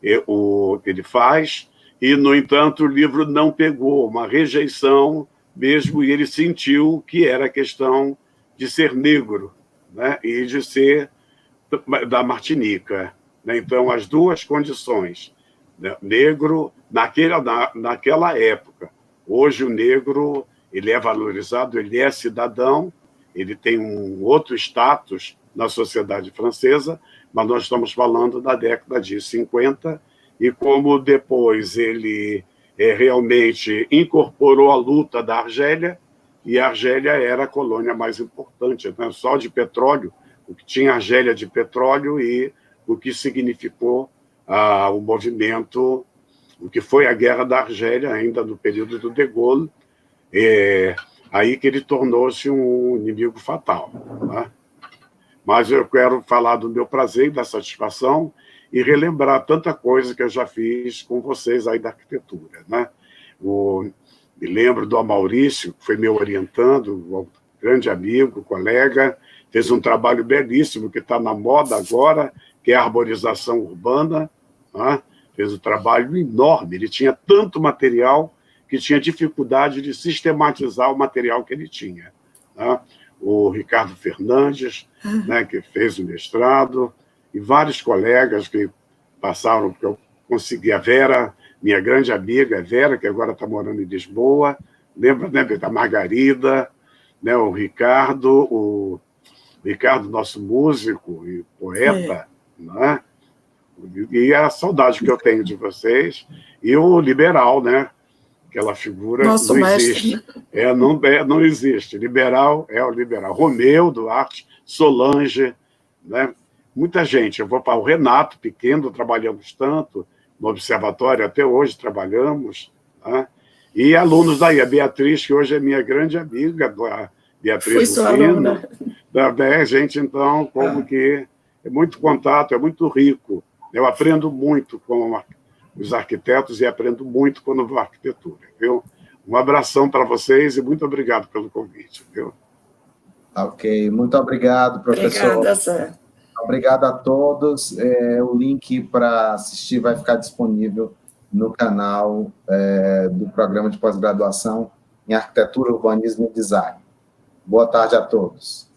Speaker 3: ele faz, e, no entanto, o livro não pegou, uma rejeição mesmo, e ele sentiu que era questão de ser negro, né, e de ser da Martinica, né? Então, as duas condições, né? Negro naquela época. Hoje o negro ele é valorizado, ele é cidadão, ele tem um outro status na sociedade francesa, mas nós estamos falando da década de 50, e como depois ele realmente incorporou a luta da Argélia, e a Argélia era a colônia mais importante, né? Só de petróleo, o que tinha Argélia de petróleo e o que significou o movimento, o que foi a Guerra da Argélia, ainda no período do De Gaulle, aí que ele tornou-se um inimigo fatal. Né? Mas eu quero falar do meu prazer e da satisfação e relembrar tanta coisa que eu já fiz com vocês aí da arquitetura. Né? Me lembro do Maurício, que foi meu orientando, um grande amigo, colega, fez um trabalho belíssimo que está na moda agora, que é a arborização urbana, né? Fez um trabalho enorme, ele tinha tanto material que tinha dificuldade de sistematizar o material que ele tinha. Né? O Ricardo Fernandes, né, que fez o mestrado, e vários colegas que passaram, que eu consegui, a Vera, minha grande amiga, a Vera, que agora está morando em Lisboa, lembra, né, da Margarida, né, o Ricardo, nosso músico e poeta, né? E a saudade que eu tenho de vocês, e o Liberal, né? Aquela figura
Speaker 2: Nosso
Speaker 3: não
Speaker 2: mestre,
Speaker 3: existe. Não existe. Liberal é o Liberal. Romeu Duarte, Solange, né? Muita gente. Eu vou para o Renato Pequeno, trabalhamos tanto, no Observatório até hoje trabalhamos, né? E alunos daí, a Beatriz, que hoje é minha grande amiga, a Beatriz Lucino. Gente, então, como que é muito contato, é muito rico. Eu aprendo muito com os arquitetos e aprendo muito quando vou à arquitetura. Viu? Um abração para vocês e muito obrigado pelo convite. Viu?
Speaker 1: Ok, muito obrigado, professor.
Speaker 2: Obrigada, Zé.
Speaker 1: Obrigado a todos. O link para assistir vai ficar disponível no canal do programa de pós-graduação em Arquitetura, Urbanismo e Design. Boa tarde a todos.